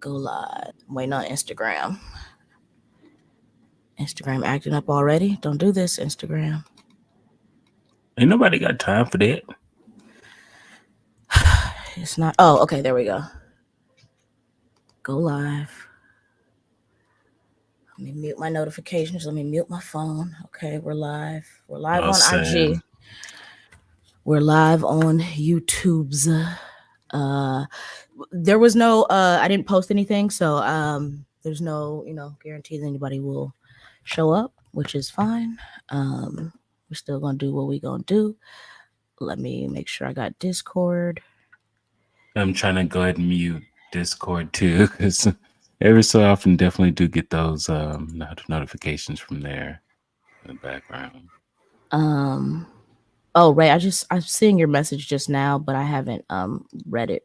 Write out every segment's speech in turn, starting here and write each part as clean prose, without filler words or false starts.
Go live. I'm waiting on Instagram. Instagram acting up already. Don't do this, Instagram. Ain't nobody got time for that. It's not. Oh, okay. There we go. Go live. Let me mute my notifications. Let me mute my phone. Okay, we're live. We're live Oh, on IG. Sam. We're live on YouTube's. Uh, there was no. I didn't post anything, so there's no guarantee that anybody will show up, which is fine. We're still gonna do what we gonna do. Let me make sure I got Discord. I'm trying to go ahead and mute Discord too, because every so often definitely do get those notifications from there in the background. Um, oh Ray, I'm seeing your message just now, but I haven't read it.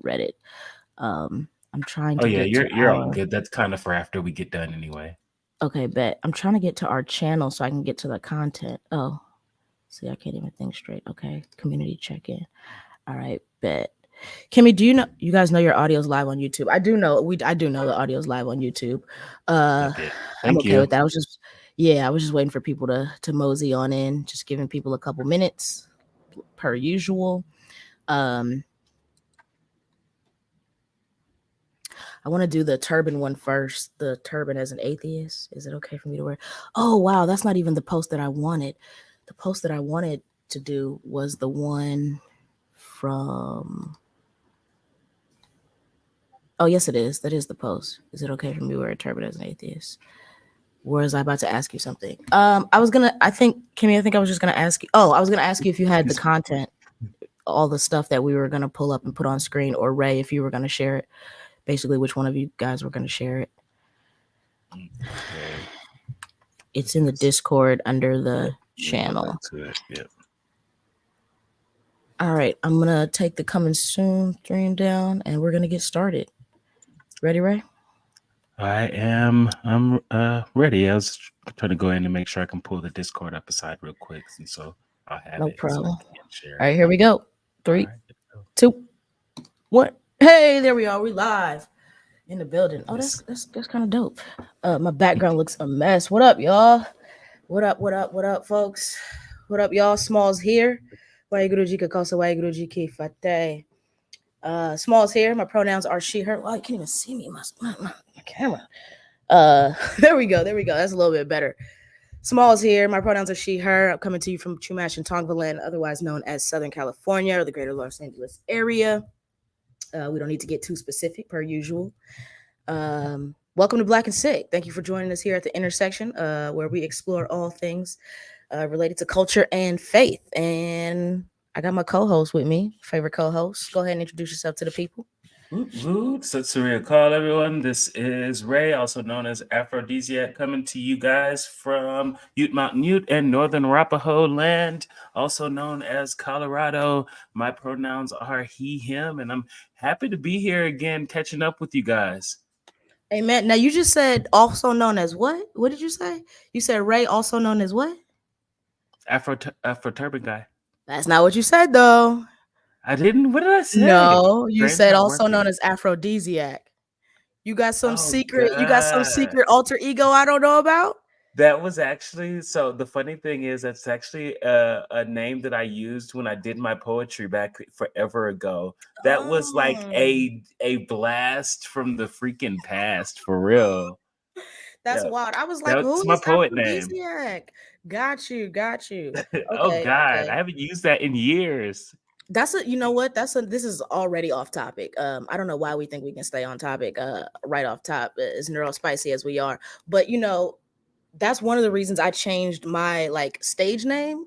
I'm trying Oh to yeah, get to you're all our good. That's kind of for after we get done anyway. okay, bet. I'm trying to get to our channel so I can get to the content. Oh, see, I can't even think straight. Okay, community check-in. All right, bet. Kimmy, do you guys know your audio's live on YouTube? I do know the audio's live on YouTube. Uh Okay. I'm Thank okay you. with that. I was just waiting for people to mosey on in, just giving people a couple minutes per usual. Um I want to do the turban one first. The turban as an atheist. Is it okay for me to wear? Oh wow, that's not even the post that I wanted. The post that I wanted to do was the one from Oh, yes, it is. That is the post. Is it okay for me to wear a turban as an atheist? Or was I about to ask you something? Kimmy, I think I was just gonna ask you. Oh, I was gonna ask you if you had the Just- content, all the stuff that we were gonna pull up and put on screen, or Ray, if you were gonna share it. Basically, which one of you guys were gonna share it? Okay. It's in the Discord under the Let me go back channel. to it. Yep. All right, I'm gonna take the coming soon stream down, and we're gonna get started. Ready, Ray? I'm ready. I was trying to go in and make sure I can pull the Discord up aside real quick, and so I'll have No it so I problem. can share All it. right, here we go. All 3, right. Let's go. 2, 1. Hey, there we are. We live in the building. Oh, Yes. that's kind of dope. My background looks a mess. What up, y'all? What up? What up? What up, folks? What up, y'all? Smalls here. Waiguruji kakosa waiguruji ki fate. Smalls here. My pronouns are she, her. Well, you can't even see me. My camera. There we go. There we go. That's a little bit better. Smalls here. My pronouns are she, her. I'm coming to you from Chumash and Tongvaland, otherwise known as Southern California or the greater Los Angeles area. We don't need to get too specific per usual. Welcome to Black and Sick. Thank you for joining us here at the intersection, where we explore all things related to culture and faith. And I got my co-host with me, favorite co-host. Go ahead and introduce yourself to the people. Woot woot. So surreal call, everyone. This is Ray, also known as Aphrodisiac, coming to you guys from Ute Mountain Ute and Northern Arapaho land, also known as Colorado. My pronouns are he, him, and I'm happy to be here again, catching up with you guys. Amen. Now you just said also known as what? What did you say? You said Ray, also known as what? Afro Turban guy. That's not what you said though. I didn't. What did I say? No, you Brain's said not also known working. as aphrodisiac. Oh You got some God. secret alter ego I don't know about? That was actually so. The funny thing is, that's actually a name that I used when I did my poetry back forever ago. That was like Oh, a blast from the freaking past, for real. that's Yeah, wild. I was like, that's who my is poet name. aphrodisiac? Got you, got you. Oh Okay, God, I okay. haven't used that in years. You know what? This is already off topic. I don't know why we think we can stay on topic, right off top, as neurospicy as we are. But that's one of the reasons I changed my like stage name,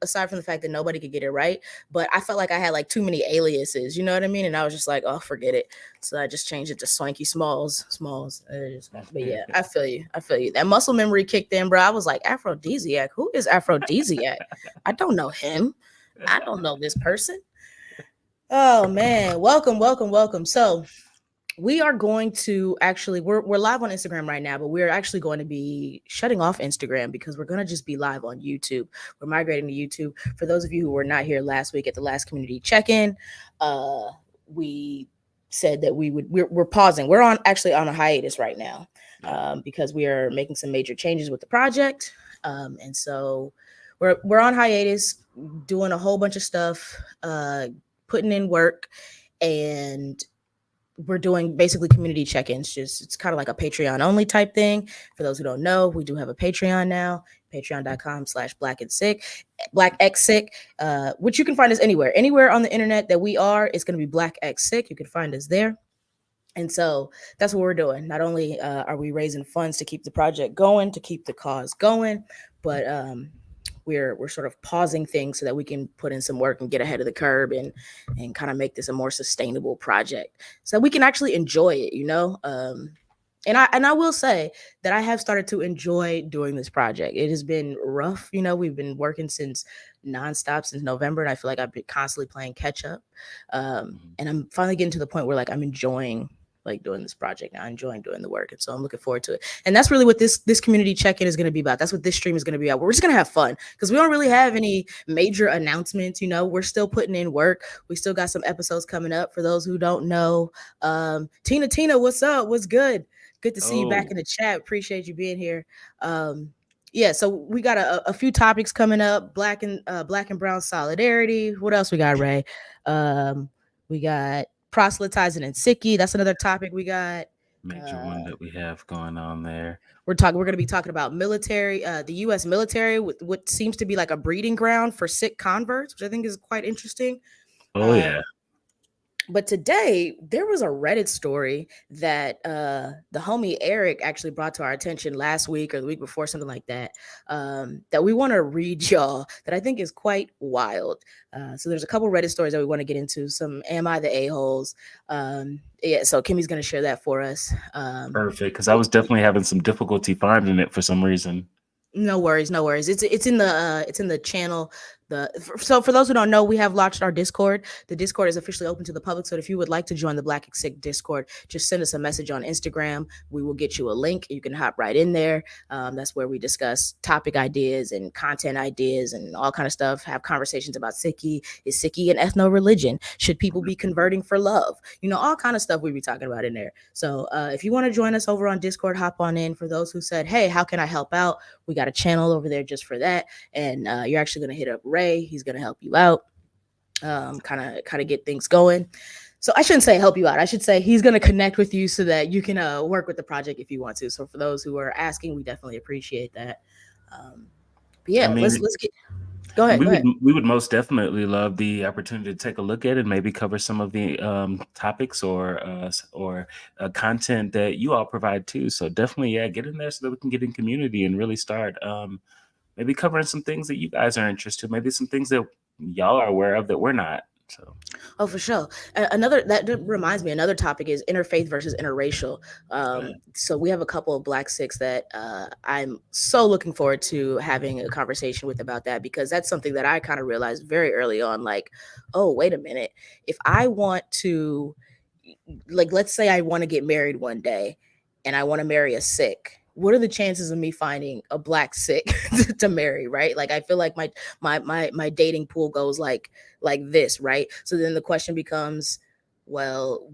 aside from the fact that nobody could get it right. But I felt like I had like too many aliases, you know what I mean? And I was just like, oh, forget it. So I just changed it to Swanky Smalls. Smalls. But yeah, I feel you. I feel you. That muscle memory kicked in, bro. I was like, aphrodisiac. Who is aphrodisiac? I don't know him. I don't know this person. Oh man. Welcome, welcome, welcome. So we are going to actually we're live on Instagram right now, but we're actually going to be shutting off Instagram because we're going to just be live on YouTube. We're migrating to YouTube. For those of you who were not here last week at the last community check-in, we said that we're pausing. We're on actually on a hiatus right now, Yeah. because we are making some major changes with the project, and so we're on hiatus, doing a whole bunch of stuff, putting in work, and we're doing basically community check-ins. Just it's kind of like a Patreon only type thing. For those who don't know, we do have a Patreon now, patreon.com/black and sick, black x sick, which you can find us anywhere on the internet that we are. It's going to be black x sick. You can find us there. And so that's what we're doing. Not only are we raising funds to keep the project going, to keep the cause going, but we're sort of pausing things so that we can put in some work and get ahead of the curve, and kind of make this a more sustainable project so that we can actually enjoy it, and I will say that I have started to enjoy doing this project. It has been rough, we've been working since nonstop since November, and I feel like I've been constantly playing catch up. Mhm. And I'm finally getting to the point where like I'm enjoying like doing this project now, enjoying doing the work, and so I'm looking forward to it. And that's really what this community check-in is going to be about. That's what this stream is going to be about. We're just going to have fun because we don't really have any major announcements. We're still putting in work. We still got some episodes coming up. For those who don't know, Tina, what's up? What's good? Good to see you back Oh, in the chat. Appreciate you being here. Yeah, so we got a few topics coming up. Black and brown solidarity. What else we got, Ray? We got proselytizing and sicky. That's another topic we got. major one Uh, that we have going on there. we're going to be talking about military, the U.S. military, with what seems to be like a breeding ground for Sikh converts, which I think is quite interesting. Oh Uh, yeah. but today there was a Reddit story that the homie Eric actually brought to our attention last week or the week before, something like that. That we want to read y'all, that I think is quite wild. So there's a couple Reddit stories that we want to get into. Some "Am I the a-holes?" Yeah, so Kimmy's gonna share that for us. Perfect. Because I was definitely having some difficulty finding it for some reason. No worries, no worries. It's in the channel. So for those who don't know, we have launched our Discord. The Discord is officially open to the public. So if you would like to join the Black and Sick Discord, just send us a message on Instagram. We will get you a link. You can hop right in there. That's where we discuss topic ideas and content ideas and all kind of stuff. Have conversations about Sikhi. Is Sikhi an ethno religion? Should people be converting for love? All kind of stuff we be talking about in there. So if you want to join us over on Discord, hop on in. For those who said, "Hey, how can I help out?" We got a channel over there just for that, and you're actually going to hit up Ray. He's going to help you out, kind of get things going. So I shouldn't say help you out. I should say he's going to connect with you so that you can work with the project if you want to. So for those who are asking, we definitely appreciate that. But I yeah, mean, let's get. Go and ahead. Go ahead. we would most definitely love the opportunity to take a look at it and maybe cover some of the topics or content that you all provide too. So definitely, yeah, get in there so that we can get in community and really start maybe covering some things that you guys are interested in, maybe some things that y'all are aware of that we're not. So Oh, for sure. Another that reminds me. Another topic is interfaith versus interracial. yeah, So we have a couple of Black Sikhs that I'm so looking forward to having a conversation with about that, because that's something that I kind of realized very early on. Like, oh, wait a minute. If I want to, like, let's say I want to get married one day, and I want to marry a Sikh. What are the chances of me finding a Black Sikh to marry? Right? Like, I feel like my dating pool goes like this, right? So then the question becomes, well,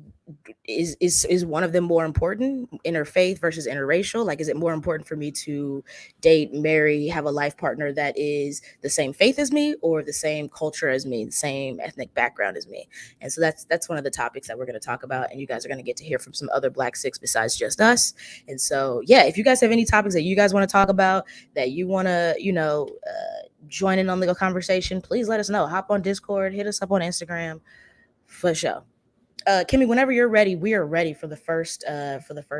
is one of them more important, interfaith versus interracial? Like, is it more important for me to date, marry, have a life partner that is the same faith as me, or the same culture as me, the same ethnic background as me? And so that's one of the topics that we're going to talk about, and you guys are going to get to hear from some other Black Sikhs besides just us. And so yeah, if you guys have any topics that you guys want to talk about, that you want to join in on the conversation, please let us know. Hop on Discord, hit us up on Instagram, for sure. Kimmy, whenever you're ready, we are ready for the first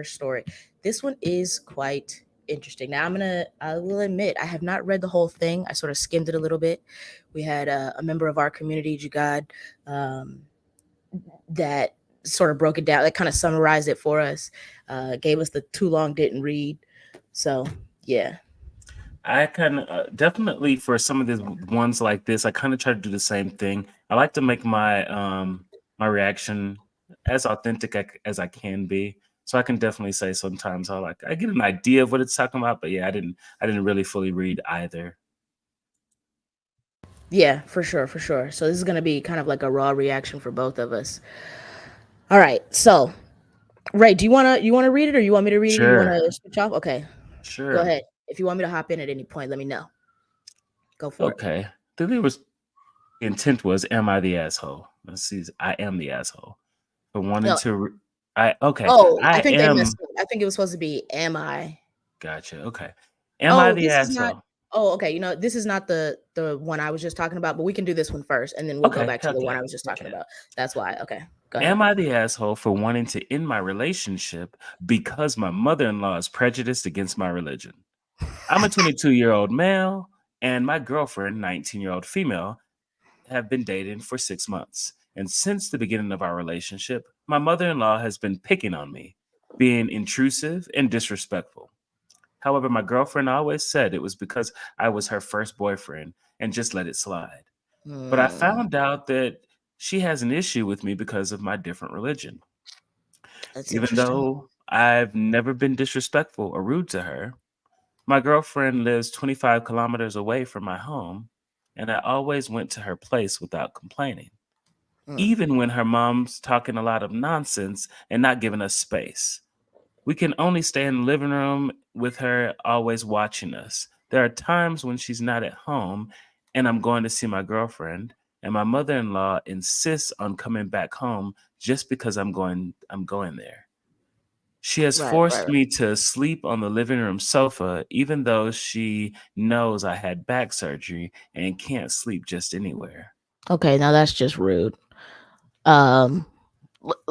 story. This one is quite interesting. Now, I will admit, I have not read the whole thing. I sort of skimmed it a little bit. We had a member of our community, Jugad, um, that sort of broke it down, that kind of summarized it for us, gave us the too long didn't read. So yeah. I kind of definitely for some of the ones like this, I kind of try to do the same thing. I like to make my reaction as authentic as I can be. So I can definitely say sometimes I get an idea of what it's talking about, but yeah, I didn't really fully read either. Yeah, for sure, for sure. So this is gonna be kind of like a raw reaction for both of us. All right. So, Ray, do you wanna read it, or you want me to read it, or you wanna Sure. switch off? Okay, go Sure. ahead. If you want me to hop in at any point, let me know. Go for it. Okay. The intent was, am I the asshole? Let's see. I am the asshole for wanting No. to. I okay. Oh, I I think they messed am. up. I think it was supposed to be am I. Gotcha. Okay. Am I Oh, the this is not. asshole? Oh, okay. This is not the one I was just talking about, but we can do this one first, and then we'll go Okay. back to the Heck one yeah. I was just Heck talking yeah. about. That's why. Okay, go ahead. Am I the asshole for wanting to end my relationship because my mother-in-law is prejudiced against my religion? I'm a 22-year-old male, and my girlfriend, 19-year-old female, have been dating for 6 months. And since the beginning of our relationship, my mother in law has been picking on me, being intrusive and disrespectful. However, my girlfriend always said it was because I was her first boyfriend and just let it slide. But I Hmm, found out that she has an issue with me because of my different religion. that's Even interesting. though I've never been disrespectful or rude to her, my girlfriend lives 25 kilometers away from my home, and I always went to her place without complaining, Hmm, even when her mom's talking a lot of nonsense and not giving us space. We can only stay in the living room with her always watching us. There are times when she's not at home and I'm going to see my girlfriend, and my mother-in-law insists on coming back home just because I'm going there. She has right, right, forced right. me to sleep on the living room sofa even though she knows I had back surgery and can't sleep just anywhere. Okay, now that's just rude. Um,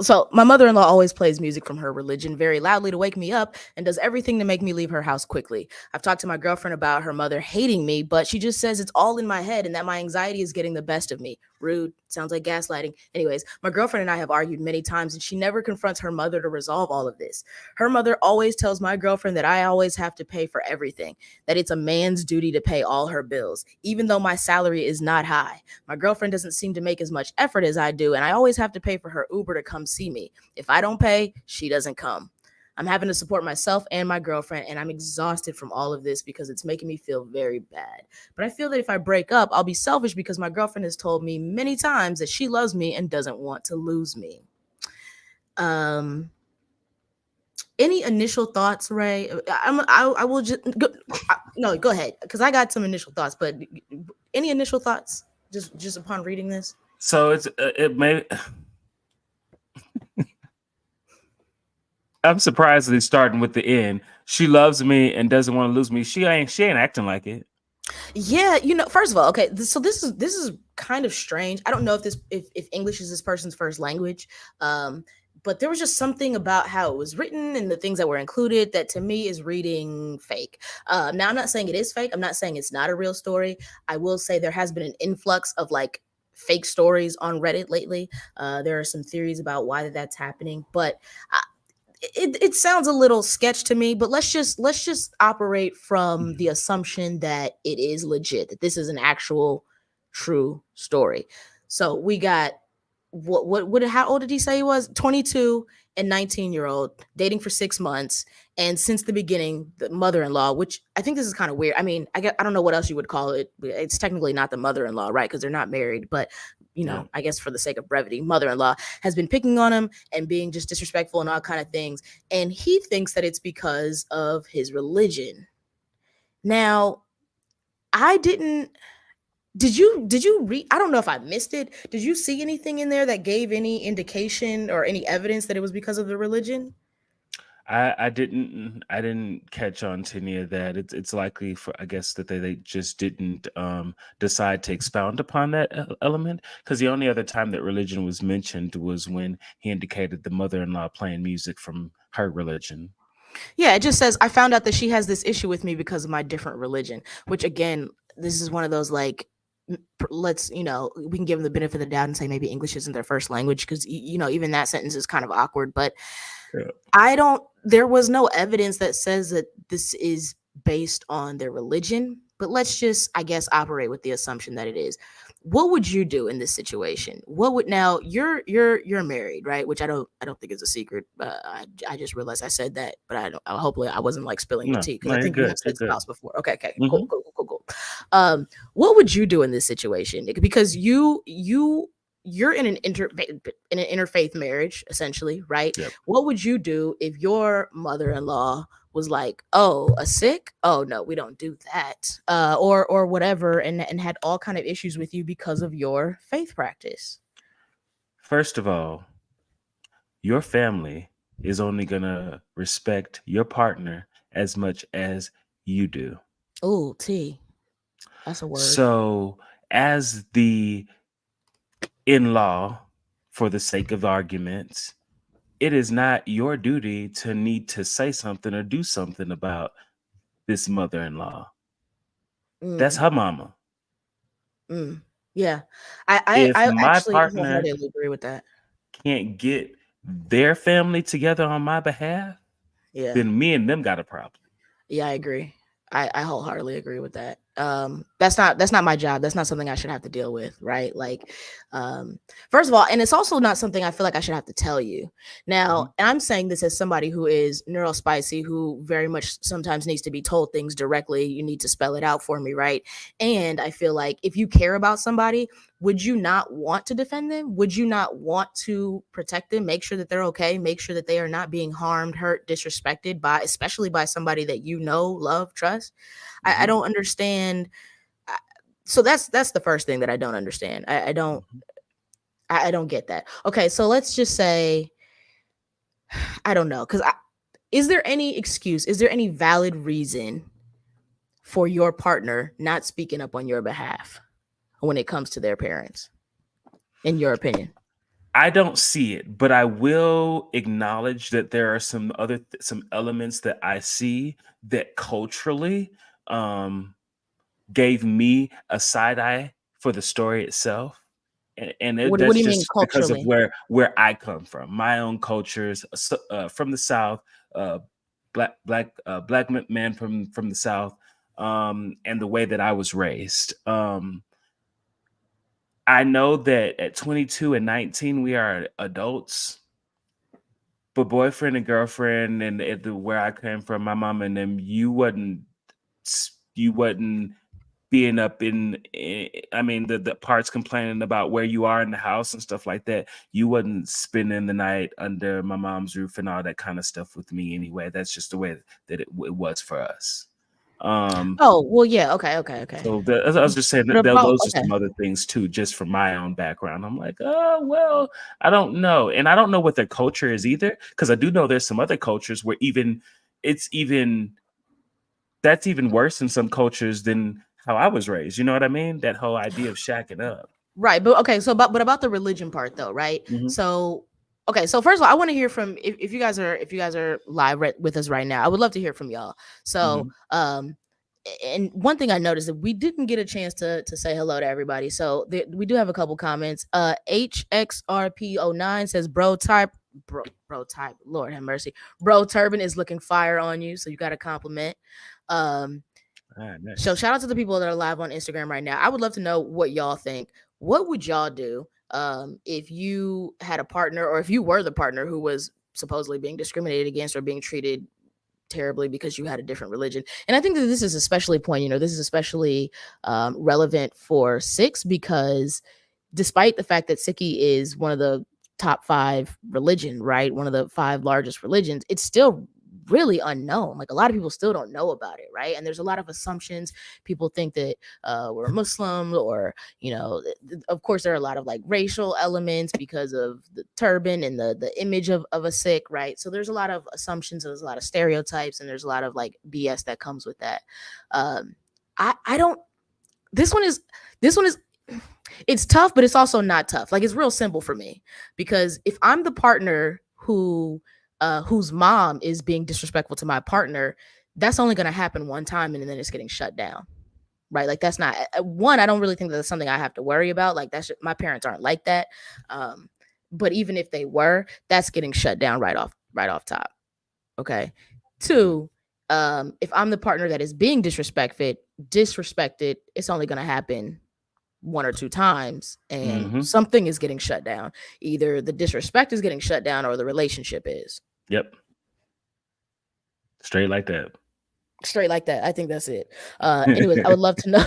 so my mother-in-law always plays music from her religion very loudly to wake me up and does everything to make me leave her house quickly. I've talked to my girlfriend about her mother hating me, but she just says it's all in my head and that my anxiety is getting the best of me. Rude. Sounds like gaslighting. Anyways, my girlfriend and I have argued many times and she never confronts her mother to resolve all of this. Her mother always tells my girlfriend that I always have to pay for everything, that it's a man's duty to pay all her bills, even though my salary is not high. My girlfriend doesn't seem to make as much effort as I do, and I always have to pay for her Uber to come see me. If I don't pay, she doesn't come. I'm having to support myself and my girlfriend, and I'm exhausted from all of this because it's making me feel very bad. But I feel that if I break up, I'll be selfish because my girlfriend has told me many times that she loves me and doesn't want to lose me. Um, any initial thoughts, Ray? I will just go, no, go ahead because I got some initial thoughts. But any initial thoughts just upon reading this? So it may I'm surprised that it's starting with the end. She loves me and doesn't want to lose me. She ain't acting like it. Yeah, first of all, okay, so this is kind of strange. I don't know if English is this person's first language, um, but there was just something about how it was written and the things that were included that to me is reading fake. Now, I'm not saying it is fake. I'm not saying it's not a real story. I will say there has been an influx of like fake stories on Reddit lately. There are some theories about why that's happening, but it sounds a little sketch to me, but let's just operate from the assumption that it is legit, that this is an actual true story. So we got what how old did he say he was? 22 and 19-year-old dating for 6 months, and since the beginning the mother-in-law, which I think this is kind of weird. I mean, I don't know what else you would call it. It's technically not the mother-in-law, right? Because they're not married, but Yeah. I guess for the sake of brevity, mother-in-law has been picking on him and being just disrespectful and all kind of things. And he thinks that it's because of his religion. Now, I didn't did you read, I don't know if I missed it. Did you see anything in there that gave any indication or any evidence that it was because of the religion? I didn't catch on to any of that. It's likely for I guess that they just didn't decide to expound upon that element because the only other time that religion was mentioned was when he indicated the mother-in-law playing music from her religion. Yeah, it just says I found out that she has this issue with me because of my different religion, which again, this is one of those like let's we can give them the benefit of the doubt and say maybe English isn't their first language because even that sentence is kind of awkward. But Yeah. I don't there was no evidence that says that this is based on their religion, but let's just, I guess, operate with the assumption that it is. What would you do in this situation? What would now you're married, right? Which I don't think is a secret. I just realized I said that, but I don't. Hopefully, I wasn't like spilling your No, tea because no, I you're think you good. have You're said good. spouse before. Okay, okay, cool, Hmm. cool, cool, cool, cool. What would you do in this situation? Because you you're in an interfaith marriage, essentially, right? Yep. What would you do if your mother-in-law was like, "Oh, a Sikh? Oh no, we don't do that," or whatever, and had all kind of issues with you because of your faith practice? First of all, your family is only gonna respect your partner as much as you do. Oh, T, that's a word. So, as the in-law, for the sake of arguments, it is not your duty to need to say something or do something about this mother-in-law. That's Mm, her mama. mm. Yeah, I If I I my actually partner wholeheartedly agree with that. can't get their family together on my behalf, Yeah. then me and them got a problem. Yeah, I agree. I wholeheartedly agree with that. That's not my job. That's not something I should have to deal with, right? Like, um, first of all, and it's also not something I feel like I should have to tell you. Now, Mhm, and I'm saying this as somebody who is neurospicy, who very much sometimes needs to be told things directly. You need to spell it out for me, right? And I feel like if you care about somebody, would you not want to defend them? Would you not want to protect them, make sure that they're okay, make sure that they are not being harmed, hurt, disrespected by, especially by somebody that you know, love, trust? I mhm, don't understand. I- So that's the first thing that I don't understand. I don't mhm. I don't get that. Okay, so let's just say I don't know, because is there any excuse? Is there any valid reason for your partner not speaking up on your behalf when it comes to their parents, in your opinion? I don't see it, but I will acknowledge that there are some elements that I see that culturally, um, gave me a side eye for the story itself, What do that's you mean just because of culturally? where I come from. My own cultures, from the South, uh, black man from the South, and the way that I was raised. I know that at 22 and 19 we are adults, but boyfriend and girlfriend, and where I came from, my mom and them, you wasn't being up I mean, the parts complaining about where you are in the house and stuff like that. You wasn't spending the night under my mom's roof and all that kind of stuff with me anyway. That's just the way that it was for us. Um, Oh, well, yeah, okay, okay, okay. so as I was just saying, What about those are okay. some other things too, just from my own background. I'm like, oh well, I don't know, and I don't know what their culture is either, because I do know there's some other cultures where it's even that's even worse in some cultures than how I was raised. You know what I mean? That whole idea of shacking up. Right, but okay, so but about the religion part though, right? Mhm, So okay, so first of all, I want to hear from if you guys are live with us right now. I would love to hear from y'all. So mhm. and one thing I noticed that we didn't get a chance to say hello to everybody. So we do have a couple comments. HXRP09 says bro type, Lord have mercy. Bro Turban is looking fire on you, so you got a compliment. Um so Nice. shout out to the people that are live on Instagram right now. I would love to know what y'all think. What would y'all do if you had a partner, or if you were the partner who was supposedly being discriminated against or being treated terribly because you had a different religion? And I think that this is especially poignant. This is especially relevant for Sikhs, because despite the fact that Sikhi is one of the top five religion, right? One of the five largest religions, it's still really unknown. Like, a lot of people still don't know about it, right? And there's a lot of assumptions. People think that we're Muslim, or of course there are a lot of like racial elements because of the turban and the image of a Sikh, right? So there's a lot of assumptions, and there's a lot of stereotypes, and there's a lot of like BS that comes with that. Um, I don't. This one is it's tough, but it's also not tough. Like, it's real simple for me, because if I'm the partner whose mom is being disrespectful to my partner, that's only going to happen one time, and then it's getting shut down, right? Like, that's not one. I don't really think that's something I have to worry about. Like, my parents aren't like that. Um, but even if they were, that's getting shut down right off top. Okay. Two, if I'm the partner that is being disrespected, it's only going to happen one or two times, and Mhm. something is getting shut down. Either the disrespect is getting shut down, or the relationship is. Yep. Straight like that. Straight like that. I think that's it. Anyways, I would love to know.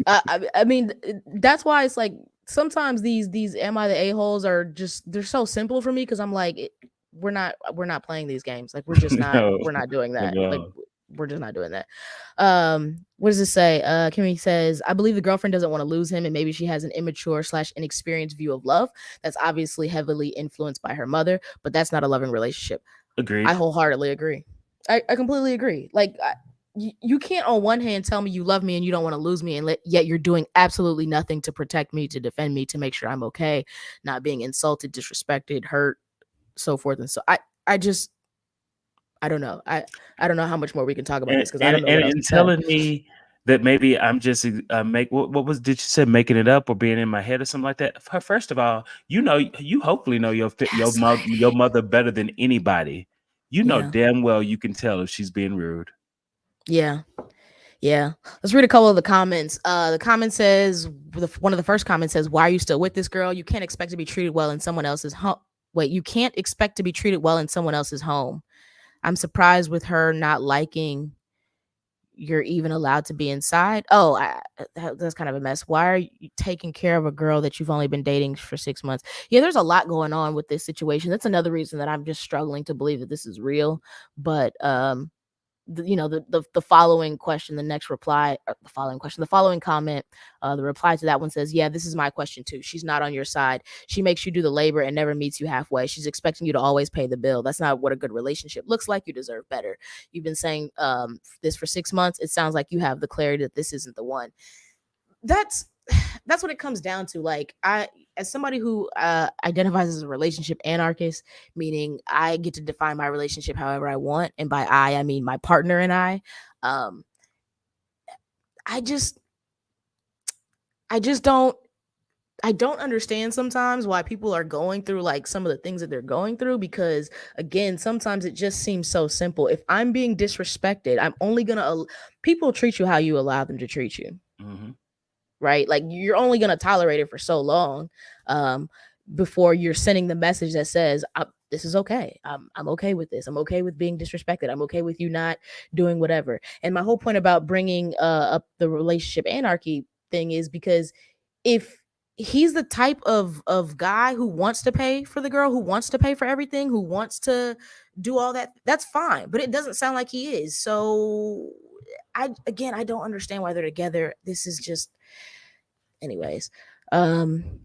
I mean, that's why it's like sometimes these am I the a-holes are just, they're so simple for me, because I'm like, we're not playing these games. Like, No, we're not doing that. Like, no. we're just not doing that. What does it say? Kimmy says, I believe the girlfriend doesn't want to lose him, and maybe she has an immature slash inexperienced view of love that's obviously heavily influenced by her mother, but that's not a loving relationship. I Agreed. wholeheartedly agree. I completely agree. Like, you can't on one hand tell me you love me and you don't want to lose me, and yet you're doing absolutely nothing to protect me, to defend me, to make sure I'm okay, not being insulted, disrespected, hurt, so forth. And so I just, I don't know. I don't know how much more we can talk about And this, because I and don't know and what else in to say. telling me that maybe I'm just what was did you say, making it up or being in my head or something like that? First of all, you hopefully know your Gaslighting. mother better than anybody. You know Yeah. damn well you can tell if she's being rude. Yeah. Yeah. Let's read a couple of the comments. The comment says, one of the first comments says, "Why are you still with this girl? You can't expect to be treated well in someone else's home. Wait, you can't expect to be treated well in someone else's home. I'm surprised with her not liking you're even allowed to be inside." Oh, that's kind of a mess. Why are you taking care of a girl that you've only been dating for 6 months? Yeah, there's a lot going on with this situation. That's another reason that I'm just struggling to believe that this is real. But the following question, the next reply, the following question, the following comment, the reply to that one says, "Yeah, this is my question too. She's not on your side. She makes you do the labor and never meets you halfway. She's expecting you to always pay the bill. That's not what a good relationship looks like. You deserve better. You've been saying this for 6 months. It sounds like you have the clarity that this isn't the one." That's that's what it comes down to. Like, I, as somebody who identifies as a relationship anarchist, meaning I get to define my relationship however I want, and by I mean my partner and um I just I just don't I don't understand sometimes why people are going through like some of the things that they're going through, because again, sometimes it just seems so simple. If I'm being disrespected, I'm only going to people treat you how you allow them to treat you. Hmm. Right? Like, you're only going to tolerate it for so long, um, before you're sending the message that says, this is okay. I'm okay with this. I'm okay with being disrespected. I'm okay with you not doing whatever. And my whole point about bringing up the relationship anarchy thing is because if he's the type of guy who wants to pay for the girl, who wants to pay for everything, who wants to do all that, that's fine. But it doesn't sound like he is. So I don't understand why they're together. This is just, anyways. Um,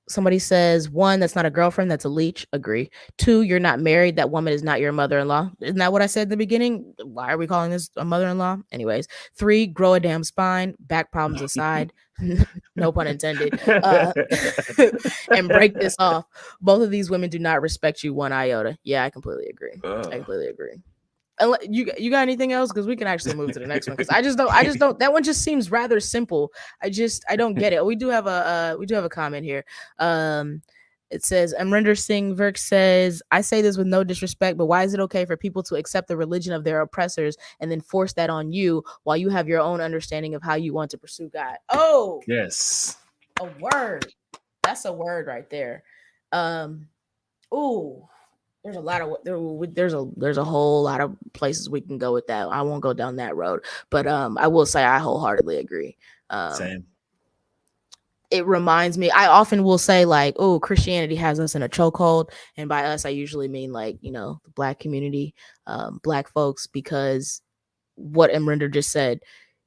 Somebody says, one, that's not a girlfriend, that's a leech. Agree. Two, you're not married. That woman is not your mother-in-law. Isn't that what I said in the beginning? Why are we calling this a mother-in-law? Anyways. Three, grow a damn spine. Back problems aside. No pun intended. And break this off. Both of these women do not respect you one iota. Yeah, I completely agree. I Ugh. completely agree. You got anything else? Because we can actually move to the next one. Because I just don't. That one just seems rather simple. I don't get it. We do have a comment here. Um, it says, Amrinder Singh Virk says, "I say this with no disrespect, but why is it okay for people to accept the religion of their oppressors and then force that on you while you have your own understanding of how you want to pursue God?" Oh, Yes. a word. That's a word right there. Um, ooh, there's a lot of there's a whole lot of places we can go with that. I won't go down that road, but I will say I wholeheartedly agree. Um, Same. it reminds me. I often will say like, "Oh, Christianity has us in a chokehold," and by us, I usually mean like, the Black community, Black folks, because what Emrinder just said.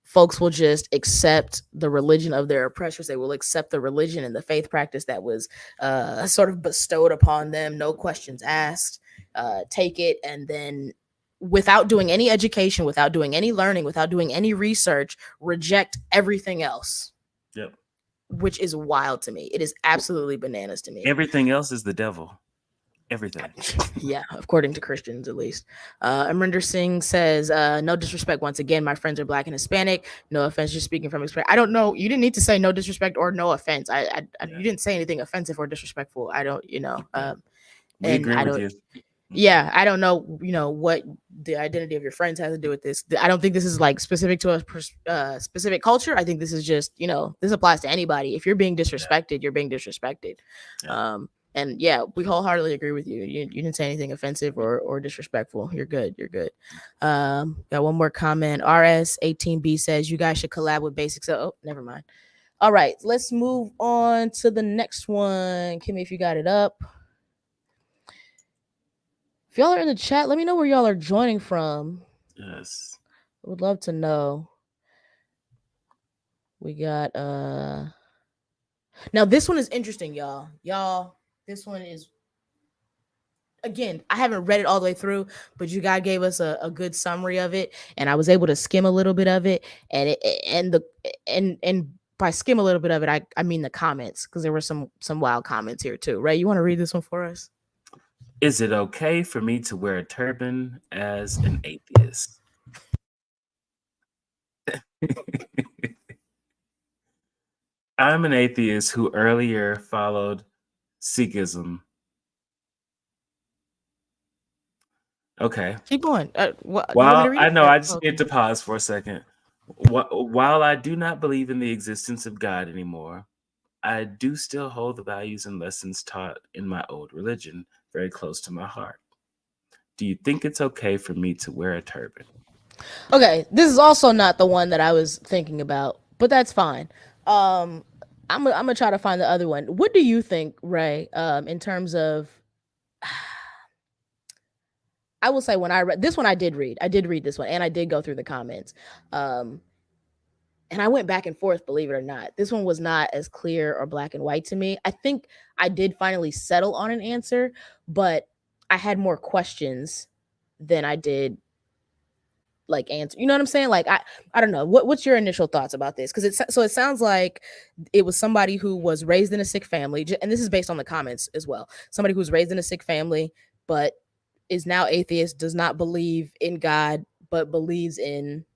Folks will just accept the religion of their oppressors. They will accept the religion and the faith practice that was sort of bestowed upon them, no questions asked. Take it, and then, without doing any education, without doing any learning, without doing any research, reject everything else, Yep. which is wild to me. It is absolutely bananas to me. Everything else is the devil. Everything. Yeah, according to Christians at least. Amrinder Singh says, "No disrespect. Once again, my friends are Black and Hispanic. No offense, just speaking from experience." I don't know. You didn't need to say no disrespect or no offense. Yeah. You didn't say anything offensive or disrespectful. I don't, Yeah. We and agree I with don't. you. Yeah, I don't know. What the identity of your friends has to do with this. I don't think this is like specific to a specific culture. I think this is just, this applies to anybody. If you're being Yeah. disrespected, you're being disrespected. Yeah. And yeah, we wholeheartedly agree with you. You didn't say anything offensive or disrespectful. You're good. You're good. Got one more comment. RS18B says, "You guys should collab with Basics." Oh, never mind. All right, let's move on to the next one. Kimmy, if you got it up. If y'all are in the chat, let me know where y'all are joining from. Yes. I would love to know. We got now this one is interesting, y'all. Y'all, this one is, again, I haven't read it all the way through, but you guys gave us a good summary of it, and I was able to skim a little bit of it, and and by skim a little bit of it, I mean the comments, because there were some wild comments here too. Ray, you want to read this one for us? Is it okay for me to wear a turban as an atheist? I'm an atheist who earlier followed Sikhism. Okay. Keep going. What do you want me to While read I it? know I just Okay. need to pause for a second. While I do not believe in the existence of God anymore, I do still hold the values and lessons taught in my old religion very close to my heart. Do you think it's okay for me to wear a turban? Okay, this is also not the one that I was thinking about, but that's fine. Um, I'm gonna try to find the other one. What do you think, Ray? In terms of, I will say when I read this one, I did read this one, and I did go through the comments. Um, and I went back and forth, believe it or not. This one was not as clear or black and white to me. I think I did finally settle on an answer, but I had more questions than I did like answer. You know what I'm saying? Like I don't know. What's your initial thoughts about this? Because it sounds like it was somebody who was raised in a Sikh family, and this is based on the comments as well. Somebody who was raised in a Sikh family, but is now atheist, does not believe in God, but believes in,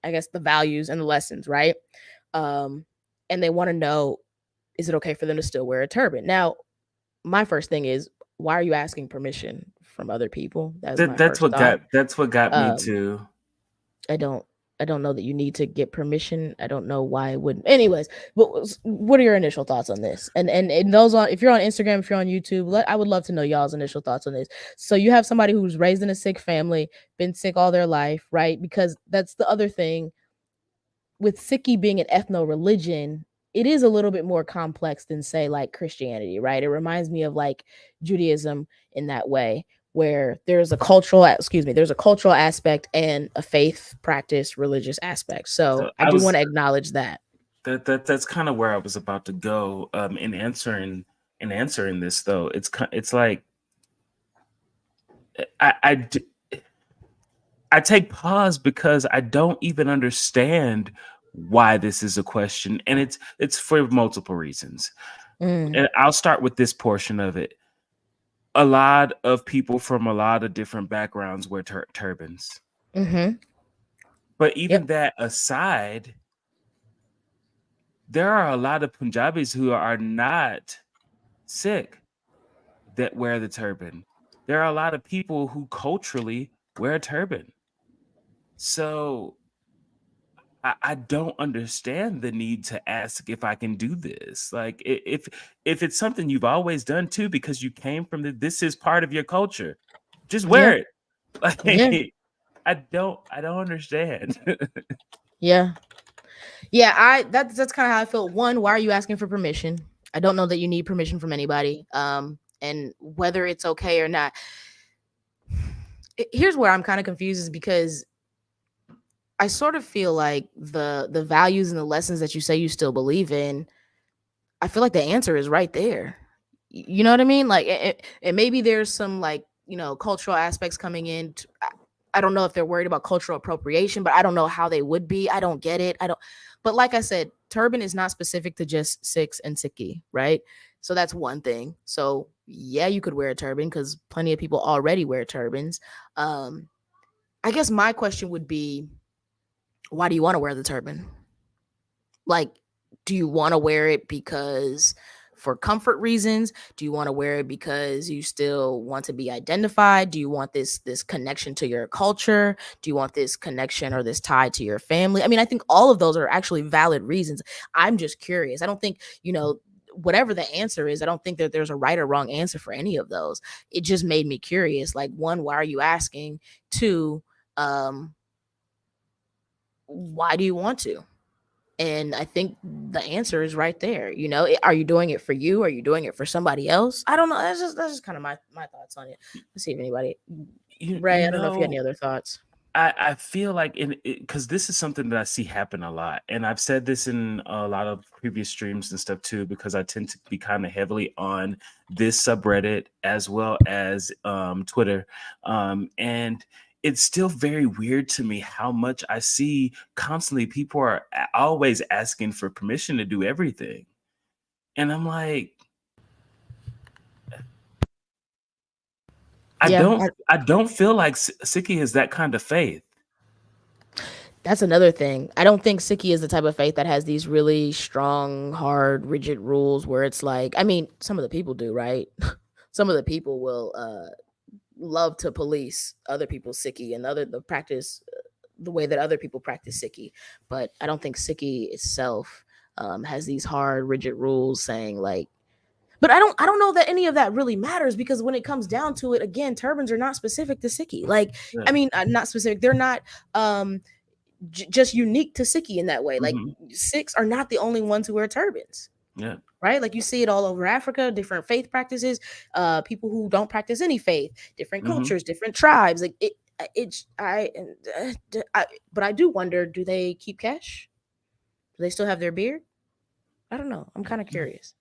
I guess, the values and the lessons, right? Um, and they want to know, is it okay for them to still wear a turban? Now, my first thing is, why are you asking permission from other people? That's That my first thought. that's what got me Um, to. I don't I don't know that you need to get permission. I don't know why it wouldn't. Anyways, what are your initial thoughts on this? And those on, if you're on Instagram, if you're on YouTube, I would love to know y'all's initial thoughts on this. So you have somebody who's raised in a Sikh family, been Sikh all their life, right? Because that's the other thing with Sikhi being an ethno religion, it is a little bit more complex than say like Christianity, right? It reminds me of like Judaism in that way, where there's a cultural aspect and a faith practice religious aspect. So So I I do was want to acknowledge that. that's kind of where I was about to go. In answering this though, it's like I, I d- I take pause because I don't even understand why this is a question, and it's for multiple reasons. Mm, And I'll start with this portion of it. A lot of people from a lot of different backgrounds wear turbans, mm-hmm. but even Yep. that aside, there are a lot of Punjabis who are not Sikh that wear the turban. There are a lot of people who culturally wear a turban. So I don't understand the need to ask if I can do this. Like if it's something you've always done too, because you came from this is part of your culture, just Yeah. wear it. Yeah. Like I don't understand. Yeah. Yeah. That's kind of how I feel. One, why are you asking for permission? I don't know that you need permission from anybody. And whether it's okay or not, here's where I'm kind of confused, is because I sort of feel like the values and the lessons that you say you still believe in, I feel like the answer is right there. You know what I mean? Like, and maybe there's some like, cultural aspects coming in. I don't know if they're worried about cultural appropriation, but I don't know how they would be. I don't get it. I don't. But like I said, turban is not specific to just Sikhs and Sikhi, right? So that's one thing. So yeah, you could wear a turban because plenty of people already wear turbans. Um, I guess my question would be, why do you want to wear the turban? Like, do you want to wear it because for comfort reasons? Do you want to wear it because you still want to be identified? Do you want this connection to your culture? Do you want this connection or this tie to your family? I mean, I think all of those are actually valid reasons. I'm just curious. I don't think, whatever the answer is, I don't think that there's a right or wrong answer for any of those. It just made me curious. Like, one, why are you asking? Two, why do you want to? And I think the answer is right there. Are you doing it for you? Are you doing it for somebody else? I don't know. That's just kind of my thoughts on it. Let's see if anybody. You Ray, I don't know if you had any know, other thoughts. I feel like in because this is something that I see happen a lot, and I've said this in a lot of previous streams and stuff too, because I tend to be kind of heavily on this subreddit as well as Twitter, and it's still very weird to me how much I see constantly people are always asking for permission to do everything, and I'm like, Yeah, I don't feel like Sikhi is that kind of faith. that's another thing. I don't think Sikhi is the type of faith that has these really strong, hard, rigid rules where it's like, I mean, some of the people do, right? Some of the people will love to police other people's Sikhi and the practice the way that other people practice Sikhi. But I don't think Sikhi itself has these hard, rigid rules saying like. But I don't know that any of that really matters because when it comes down to it, again, turbans are not specific to Sikhi. Like, Yeah. I mean, not specific. They're not just unique to Sikhi in that way. Like, Mhm. Sikhs are not the only ones who wear turbans, Yeah. right? Like you see it all over Africa, different faith practices, people who don't practice any faith, different Mhm. cultures, different tribes. Like it's but I do wonder, do they keep cash? Do they still have their beard? I don't know. I'm kind of curious.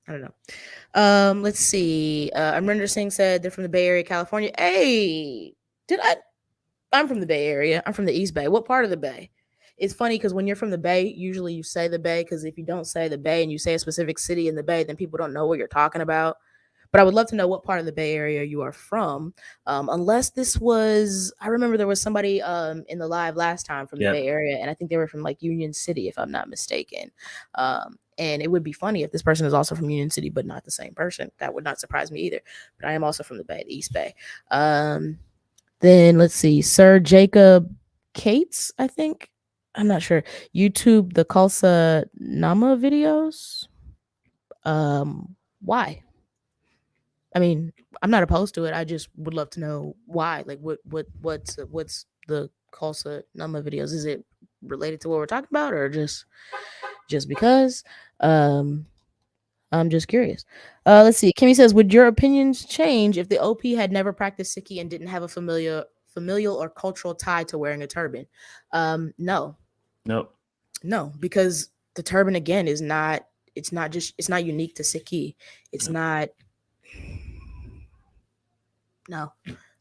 I don't know. Let's see. Amrinder Singh said they're from the Bay Area, California. Hey, did I? I'm from the Bay Area. I'm from the East Bay. What part of the Bay? It's funny because when you're from the Bay, usually you say the Bay because if you don't say the Bay and you say a specific city in the Bay, then people don't know what you're talking about. But I would love to know what part of the Bay Area you are from. Unless this was, I remember there was somebody in the live last time from the Yep. Bay Area, and I think they were from like Union City, if I'm not mistaken. And it would be funny if this person is also from Union City, but not the same person. That would not surprise me either. But I am also from the Bay, the East Bay. Then let's see, Sir Jacob Cates, I think. I'm not sure. YouTube the Kalsa Nama videos. Why? I mean, I'm not opposed to it. I just would love to know why. Like, what's the Kalsa Nama videos? Is it related to what we're talking about, or just because? Um, I'm just curious. Let's see. Kimmy says, "Would your opinions change if the OP had never practiced Sikhi and didn't have a familial or cultural tie to wearing a turban?" No, Nope. no, because the turban again is not. It's not unique to Sikhi. It's Nope. not. No,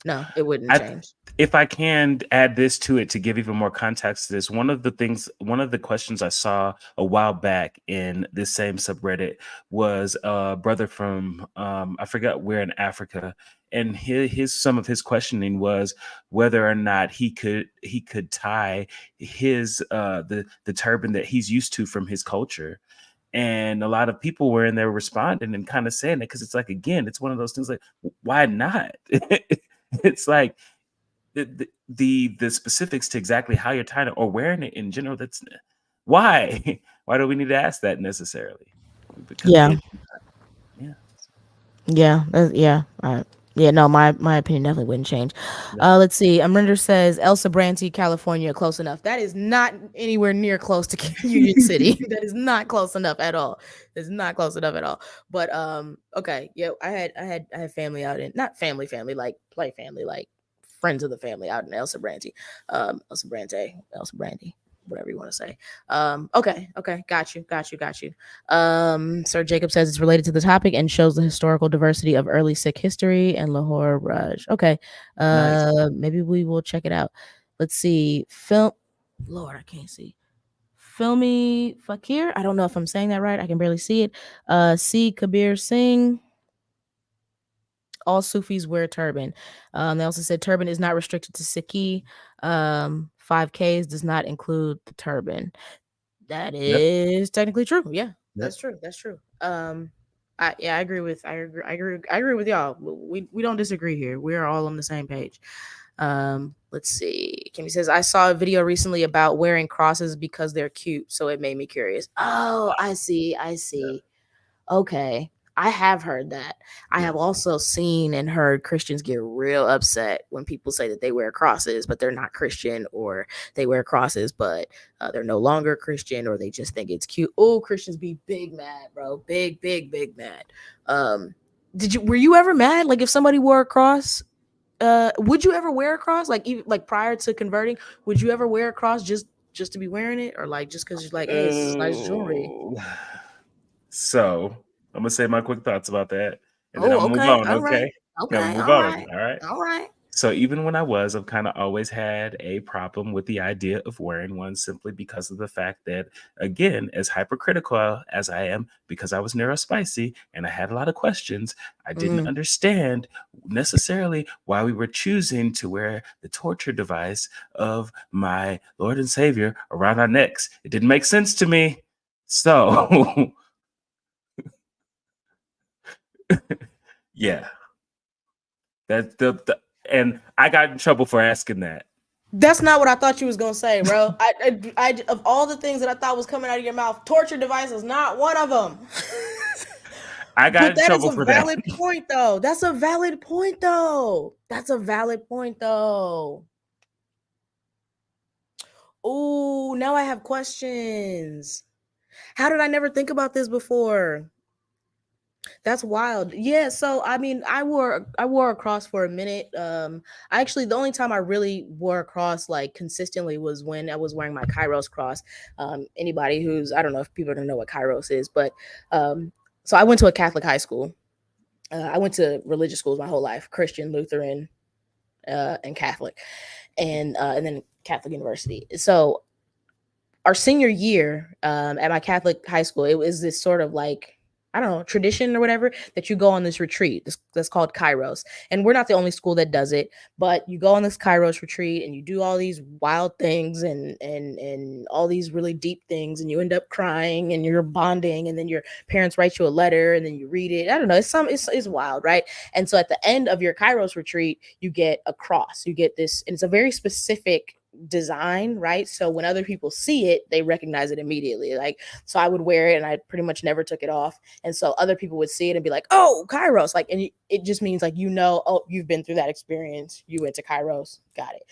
no, it wouldn't I th- change. if I can add this to it to give even more context to this, one of the questions I saw a while back in this same subreddit was a brother from I forgot where in Africa, and his some of his questioning was whether or not he could tie his the turban that he's used to from his culture. And a lot of people were in there responding and kind of saying it because it's like, again, it's one of those things like, why not? It's like the specifics to exactly how you're tying it or wearing it in general. That's why. Why do we need to ask that necessarily? Because Yeah, yeah, yeah. No, my opinion definitely wouldn't change. yeah, Let's see. Amrinder says Elsa Branty, California, close enough. That is not anywhere near close to Union City. That is not close enough at all. It's not close enough at all. But okay, yeah. I had family out in not family like play family like friends of the family out in Elsa Branty, Elsa Brandy, whatever you want to say. Okay, got you. Sir Jacob says it's related to the topic and shows the historical diversity of early Sikh history and Lahore Raj. Okay, nice. maybe we will check it out. Let's see. Film. Lord, I can't see. Filmy Fakir. I don't know if I'm saying that right. I can barely see it. C. Kabir Singh. All Sufis wear turban. They also said turban is not restricted to Sikhi. 5Ks does not include the turban. That Yep, is technically true. Yeah, yep. that's true. That's true. I agree with I agree with y'all. We don't disagree here. We are all on the same page. Let's see. Kimmy says I saw a video recently about wearing crosses because they're cute, so it made me curious. Oh, Wow. I see. I Yeah. see. Okay. I have heard that. I have Yes. also seen and heard Christians get real upset when people say that they wear crosses, but they're not Christian, or they wear crosses, but they're no longer Christian, or they just think it's cute. Oh, Christians be big mad, bro. Big, big, big mad. Um, were you ever mad? Like if somebody wore a cross, would you ever wear a cross? Like even like prior to converting, would you ever wear a cross just to be wearing it, or like just because you're like, hey, it's nice jewelry? Oh. So I'm gonna say my quick thoughts about that, and then Oh, I'll move okay. on. All right. Okay, then I'll Okay. move All on. right. All right. All right. So even when I was, I've kind of always had a problem with the idea of wearing one simply because of the fact that, again, as hypercritical as I am, because I was neurospicy and I had a lot of questions, I didn't Mm. understand necessarily why we were choosing to wear the torture device of my Lord and Savior around our necks. It didn't make sense to me. So, yeah, that's and I got in trouble for asking that. That's not what I thought you was gonna say, bro. Of all the things that I thought was coming out of your mouth, torture device is not one of them. I got But in that is trouble a for that. valid point, though. That's a valid point, though. That's a valid point, though. Oh, now I have questions. How did I never think about this before? That's wild. Yeah, so I mean, I wore a cross for a minute. I actually the only time I really wore a cross like consistently was when I was wearing my Kairos cross. Anybody who's I don't know if people are gonna know what Kairos is, but um, so I went to a Catholic high school. I went to religious schools my whole life, Christian, Lutheran, and Catholic, and then Catholic University. So our senior year at my Catholic high school, it was this sort of like I don't know tradition or whatever that you go on this retreat. That's called Kairos, and we're not the only school that does it. But you go on this Kairos retreat and you do all these wild things and all these really deep things, and you end up crying and you're bonding, and then your parents write you a letter and then you read it. I don't know. It's wild, right? And so at the end of your Kairos retreat, you get a cross. You get this, and it's a very specific design, right? So when other people see it, they recognize it immediately. Like, so I would wear it and I pretty much never took it off. And so other people would see it and be like, oh, Kairos. Like, and it just means like, oh, you've been through that experience. You went to Kairos. Got it.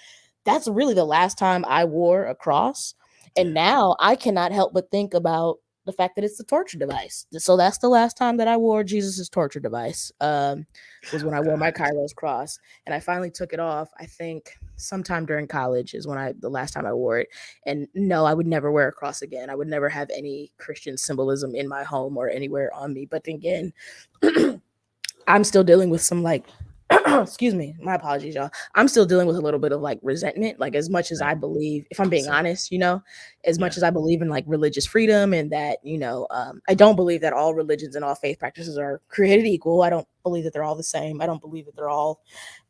That's really the last time I wore a cross. And Yeah. now I cannot help but think about the fact that it's the torture device. So that's the last time that I wore Jesus's torture device. Was when Oh I wore my God. Kairos cross, and I finally took it off. I think sometime during college is when the last time I wore it. And no, I would never wear a cross again. I would never have any Christian symbolism in my home or anywhere on me. But again, I'm still dealing with some like excuse me, my apologies, y'all. I'm still dealing with a little bit of like resentment. Like as much as Same. I believe, if I'm being Same. honest, as Yeah. much as I believe in like religious freedom and that, I don't believe that all religions and all faith practices are created equal. I don't believe that they're all the same. I don't believe that they're all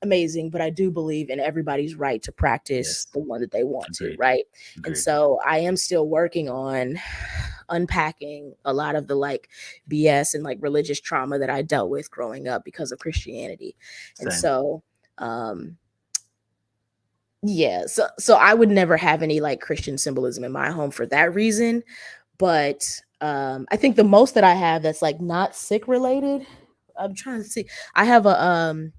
amazing, but I do believe in everybody's right to practice Yes. the one that they want to, Agreed. right? And Agreed. so I am still working on unpacking a lot of the like BS and like religious trauma that I dealt with growing up because of Christianity. And Same. so yeah, so I would never have any like Christian symbolism in my home for that reason. But I think the most that I have that's like not Sikh related, I'm trying to see. I have a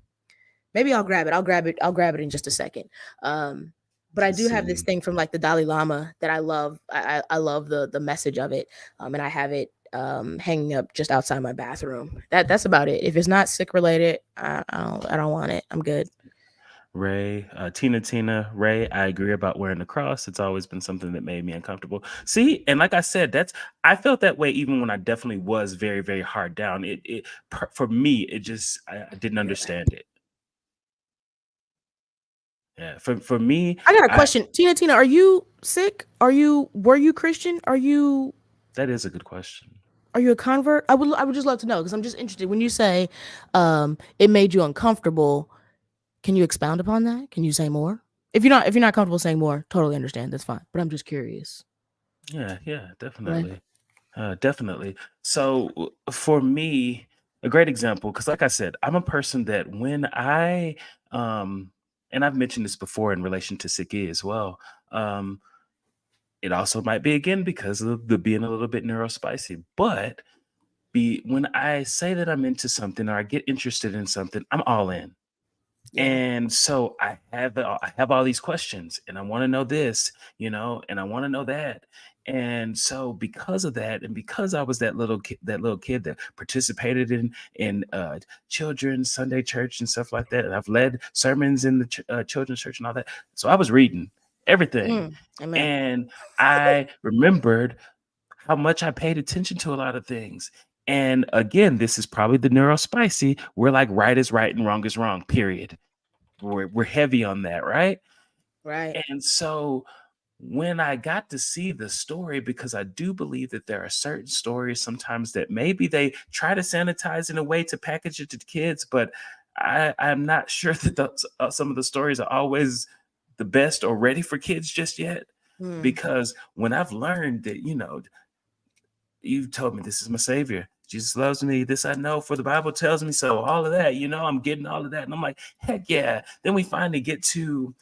maybe I'll grab it. I'll grab it in just a second. Um, but I Let's do have this see. thing from like the Dalai Lama that I love. I love the message of it. And I have it hanging up just outside my bathroom. That's about it. If it's not Sikh related, I don't want it. I'm good. Ray, Tina, Ray, I agree about wearing the cross. It's always been something that made me uncomfortable. See, and like I said, I felt that way even when I definitely was very, very hard down. For me, it just I didn't Yeah. understand it. Yeah, for me, I got a I question. Tina, are you Sikh? Were you Christian? that is a good question. Are you a convert? I would just love to know because I'm just interested. When you say it made you uncomfortable, can you expound upon that? Can you say more? If you're not comfortable saying more, totally understand. That's fine. But I'm just curious. Yeah, Right. definitely. Definitely. So for me, a great example, because like I said, I'm a person that when um, and I've mentioned this before in relation to Sikhi as well. Um, it also might be again because of the being a little bit neurospicy, but be when I say that I'm into something or I get interested in something, I'm all in. Yeah. And so I have all these questions, and I want to know this, and I want to know that. And so because of that, and because I was that little kid that participated in children's Sunday church and stuff like that, and I've led sermons in the children's church and all that. So I was reading everything, Amen. and I remembered how much I paid attention to a lot of things. And again, this is probably the neurospicy. We're like right is right and wrong is wrong, period. We're heavy on that, right? Right. And so when I got to see the story, because I do believe that there are certain stories sometimes that maybe they try to sanitize in a way to package it to kids, but I'm not sure that some of the stories are always the best or ready for kids just yet. Mm. Because when I've learned that, you told me this is my savior. Jesus loves me. This I know, for the Bible tells me so. All of that, I'm getting all of that. And I'm like, heck yeah. Then we finally get to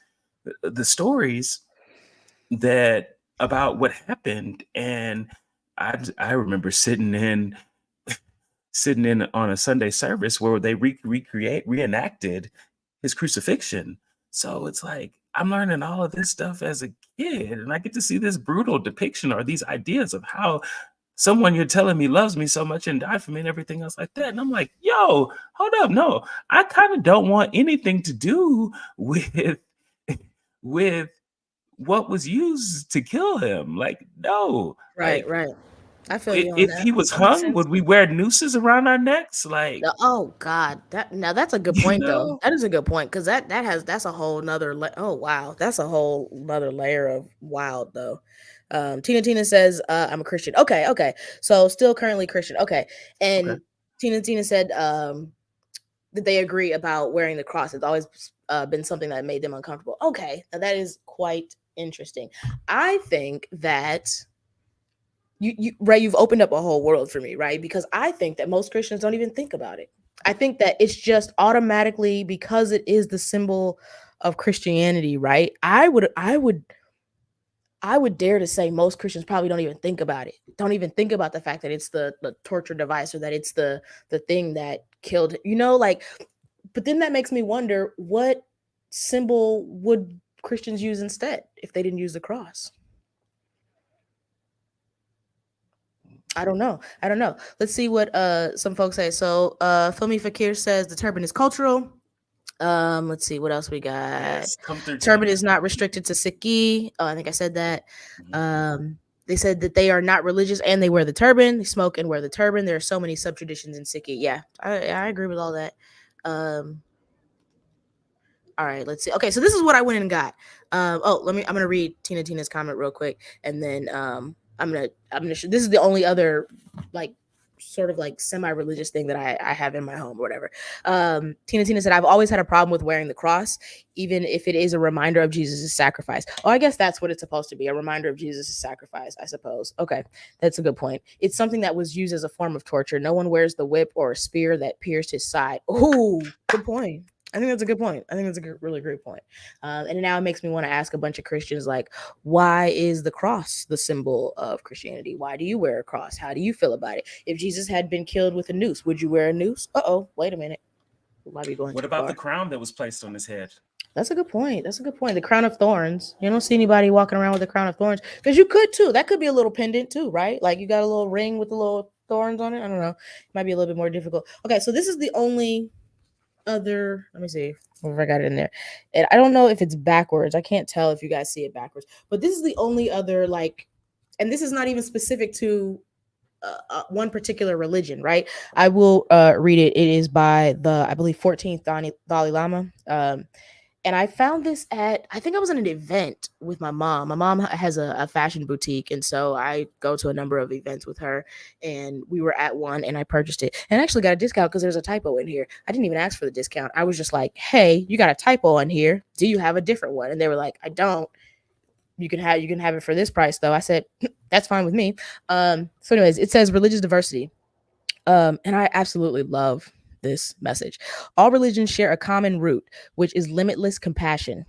the stories that about what happened. And I remember sitting in on a Sunday service where they reenacted his crucifixion. So it's like I'm learning all of this stuff as a kid, and I get to see this brutal depiction or these ideas of how someone you're telling me loves me so much and died for me and everything else like that. And I'm like, yo, hold up. No, I kind of don't want anything to do with with what was used to kill him. Like, no, Right. like Right. I feel you on if that. he was That makes hung, sense. would we wear nooses around our necks? Like, Oh God, that's a good you point though. know? That is a good point because that's a whole nother oh wow, that's a whole nother layer of wild though. Tina says I'm a Christian. Okay, okay, so still currently Christian. Okay, Okay. and Tina said that they agree about wearing the cross. It's always been something that made them uncomfortable. Okay, now that is quite interesting. I think that you Ray, you've opened up a whole world for me, right? Because I think that most Christians don't even think about it. I think that it's just automatically because it is the symbol of Christianity, right? I would dare to say most Christians probably don't even think about it. Don't even think about the fact that it's the torture device or that it's the thing that killed, like, but then that makes me wonder what symbol would Christians use instead if they didn't use the cross? I don't know. I don't know. Let's see what some folks say. So Filmy Fakir says the turban is cultural. Let's see what else we got. Yes. Come through, Turban Tina. is not restricted to Sikhi. Oh, I think I said that. Mhm. Um, they said that they are not religious and they wear the turban. They smoke and wear the turban. There are so many sub traditions in Sikhi. Yeah, I agree with all that. Um, all right, let's see. Okay, so this is what I went and got. I'm gonna read Tina's comment real quick, and then I'm gonna. This is the only other like sort of like semi-religious thing that I have in my home or whatever. Tina said I've always had a problem with wearing the cross, even if it is a reminder of Jesus' sacrifice. Oh, I guess that's what it's supposed to be, a reminder of Jesus' sacrifice, I suppose. Okay, that's a good point. It's something that was used as a form of torture. No one wears the whip or a spear that pierced his side. Oh, good point. I think that's a good point. I think that's a really great point. And now it makes me want to ask a bunch of Christians, like, why is the cross the symbol of Christianity? Why do you wear a cross? How do you feel about it? If Jesus had been killed with a noose, would you wear a noose? Uh-oh, wait a minute. We might be going What too about the far. crown that was placed on his head? That's a good point. That's a good point. The crown of thorns. You don't see anybody walking around with a crown of thorns because you could too. That could be a little pendant too, right? Like you got a little ring with the little thorns on it. I don't know. It might be a little bit more difficult. Okay, so this is the only other, let me see if I got it in there. And I don't know if it's backwards. I can't tell if you guys see it backwards, but this is the only other like, and this is not even specific to one particular religion, right? I will read it. It is by the, I believe, 14th Dalai Lama. And I found this at, I think I was at an event with my mom. My mom has a fashion boutique. And so I go to a number of events with her. And we were at one and I purchased it and I actually got a discount because there's a typo in here. I didn't even ask for the discount. I was just like, hey, you got a typo in here. Do you have a different one? And they were like, I don't. You can have it for this price though. I said, that's fine with me. So anyways, it says religious diversity. And I absolutely love this message. All religions share a common root, which is limitless compassion.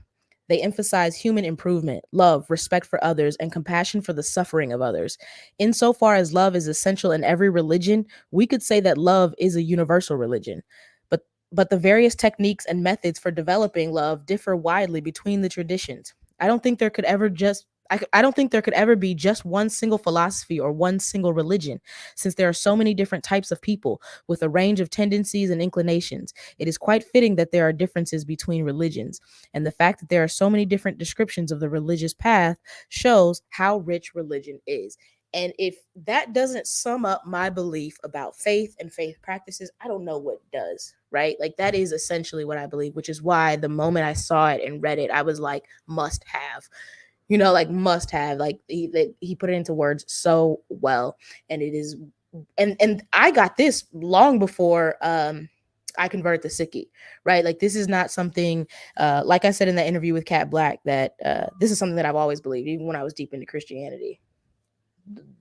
They emphasize human improvement, love, respect for others, and compassion for the suffering of others. Insofar as love is essential in every religion, we could say that love is a universal religion. But but the various techniques and methods for developing love differ widely between the traditions. I don't think there could ever just I don't think there could ever be just one single philosophy or one single religion, since there are so many different types of people with a range of tendencies and inclinations. It is quite fitting that there are differences between religions, and the fact that there are so many different descriptions of the religious path shows how rich religion is. And if that doesn't sum up my belief about faith and faith practices, I don't know what does, right? Like, that is essentially what I believe, which is why the moment I saw it and read it, I was like, must have, like must have. Like, he put it into words so well. And it is, and I got this long before I converted to Sikhi, right? Like, this is not something, like I said in that interview with Kat Black, that this is something that I've always believed, even when I was deep into Christianity.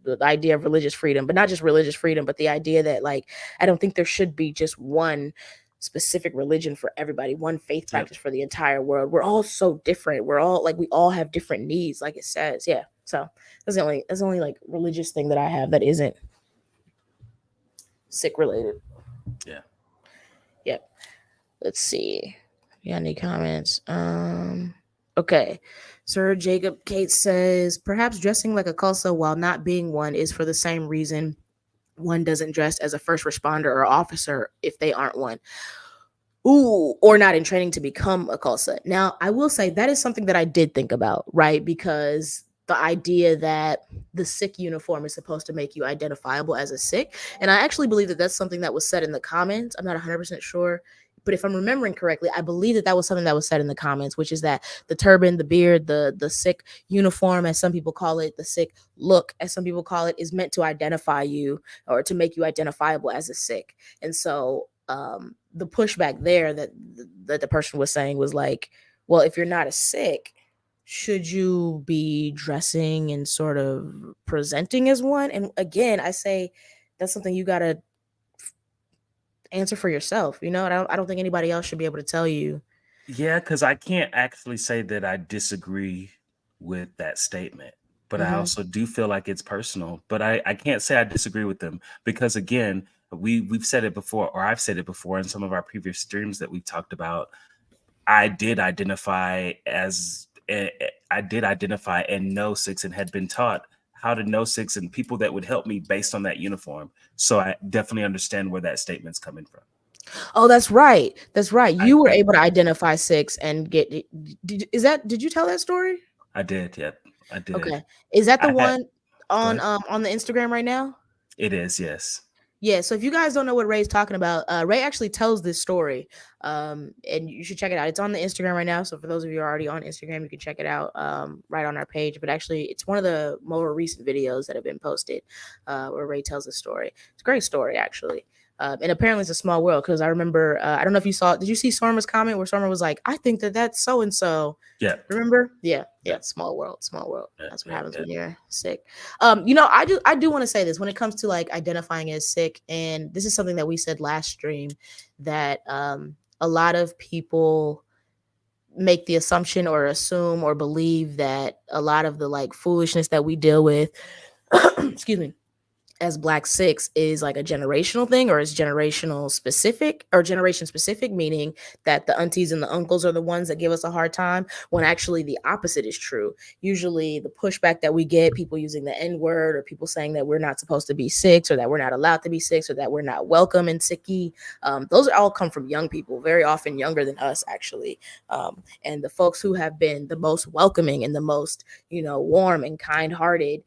The idea of religious freedom, but not just religious freedom, but the idea that, like, I don't think there should be just one specific religion for everybody, one faith Yep. practice for the entire world. We're all so different. We're all like, we all have different needs, like it says. Yeah. So that's the only like religious thing that I have that isn't Sikh related. Yeah. Yep. Let's see. You got any comments? Okay. Sir Jacob Cates says perhaps dressing like a Khalsa while not being one is for the same reason one doesn't dress as a first responder or officer if they aren't one. Ooh, or not in training to become a Khalsa. Now, I will say that is something that I did think about, right? Because the idea that the Sikh uniform is supposed to make you identifiable as a Sikh. And I actually believe that that's something that was said in the comments. I'm not 100% sure. But if I'm remembering correctly, I believe that that was something that was said in the comments, which is that the turban, the beard, the Sikh uniform, as some people call it, the Sikh look, as some people call it, is meant to identify you or to make you identifiable as a Sikh. And so the pushback there that the person was saying was like, well, if you're not a Sikh, should you be dressing and sort of presenting as one? And again, I say that's something you gotta answer for yourself. I don't think anybody else should be able to tell you. Yeah, because I can't actually say that I disagree with that statement, but I Hmm. also do feel like it's personal. But I can't say I disagree with them because again, we've said it before, or I've said it before in some of our previous streams that we've talked about. I did identify as I did identify and know Sikhs and had been taught how to know Sikhs and people that would help me based on that uniform. So I definitely understand where that statement's coming from. Oh, that's right. That's right. I You were I, able to identify six and get. Did you tell that story? I did, yep, I did. Okay. Is that the I had one Go on ahead. the Instagram right now? It is, yes. Yeah, so if you guys don't know what Ray's talking about, Ray actually tells this story, and you should check it out. It's on the Instagram right now. So for those of you who are already on Instagram, you can check it out right on our page. But actually, it's one of the more recent videos that have been posted where Ray tells the story. It's a great story, actually. And apparently, it's a small world because I remember, I don't know if you saw, did you see Sorma's comment where Sorma was like, I think that that's so and so. Yep, Remember? Yeah, yeah. yep, Small world, small world. yep, That's what yep, happens yep. when you're sick. I do want to say this when it comes to like identifying as sick, and this is something that we said last stream that a lot of people make the assumption or assume or believe that a lot of the like foolishness that we deal with, excuse me, as Black Sikhs is like a generational thing or is generational specific or generation specific, meaning that the aunties and the uncles are the ones that give us a hard time, when actually the opposite is true. Usually the pushback that we get, people using the N word or people saying that we're not supposed to be Sikhs or that we're not allowed to be Sikhs or that we're not welcome in Sikhi, those all come from young people, very often younger than us actually. And the folks who have been the most welcoming and the most, warm and kind hearted,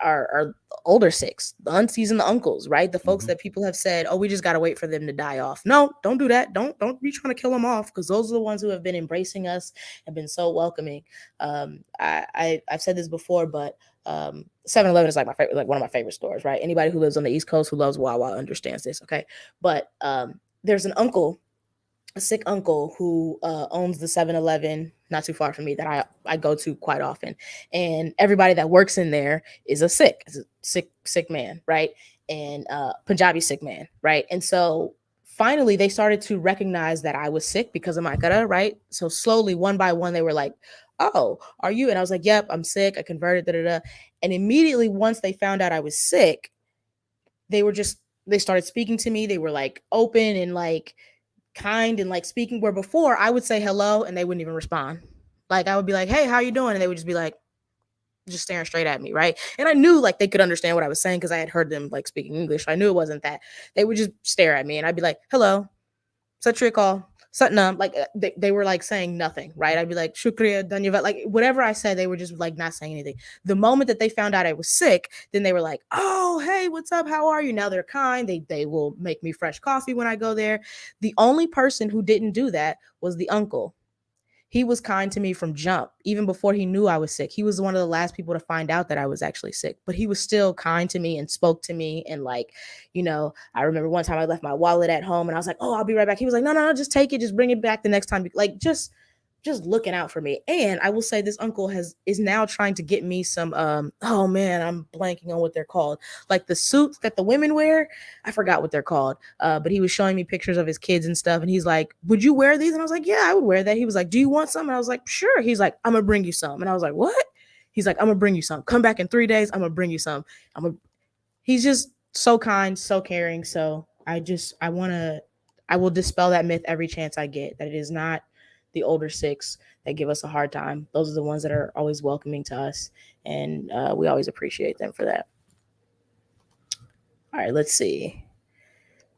are older Sikhs, the aunties and the uncles, right? The folks Mhm. that people have said, "Oh, we just gotta wait for them to die off." No, don't do that. Don't be trying to kill them off, because those are the ones who have been embracing us and been so welcoming. I've said this before, but 7-Eleven is like my favorite, like one of my favorite stores, right? Anybody who lives on the East Coast who loves Wawa understands this, okay? But there's an uncle, a Sikh uncle who owns the 7-Eleven not too far from me that I go to quite often. And everybody that works in there is a Sikh man, right? And Punjabi Sikh man, right? And so finally they started to recognize that I was Sikh because of my kara, right? So slowly, one by one, they were like, "Oh, are you?" And I was like, "Yep, I'm Sikh. I converted." Da da da. And immediately, once they found out I was Sikh, they were just they started speaking to me. They were like open and like kind and like speaking. Where before I would say hello and they wouldn't even respond. Like I would be like, "Hey, how you doing?" And they would just be like, just staring straight at me, right? And I knew like they could understand what I was saying because I had heard them like speaking English. So I knew it wasn't that. They would just stare at me and I'd be like, "Hello, such a call." Satnam, like they were like saying nothing, right? I'd be like, "Shukriya, Dhanyavad," like whatever I said, they were just like not saying anything. The moment that they found out I was Sikh, then they were like, "Oh, hey, what's up? How are you?" Now they're kind. They will make me fresh coffee when I go there. The only person who didn't do that was the uncle. He was kind to me from jump, even before he knew I was Sikh. He was one of the last people to find out that I was actually Sikh, but he was still kind to me and spoke to me. And like, I remember one time I left my wallet at home and I was like, "Oh, I'll be right back." He was like, "No, no, no, just take it, just bring it back the next time." Like, just looking out for me. And I will say this uncle is now trying to get me some oh man, I'm blanking on what they're called. Like the suits that the women wear. I forgot what they're called. But he was showing me pictures of his kids and stuff, and he's like, "Would you wear these?" And I was like, "Yeah, I would wear that." He was like, "Do you want some?" And I was like, "Sure." He's like, "I'm gonna bring you some." And I was like, "What?" He's like, "I'm gonna bring you some. Come back in 3 days. I'm gonna bring you some." I'm a He's just so kind, so caring. So I will dispel that myth every chance I get that it is not the older Sikhs that give us a hard time. Those are the ones that are always welcoming to us, and we always appreciate them for that. All right, let's see.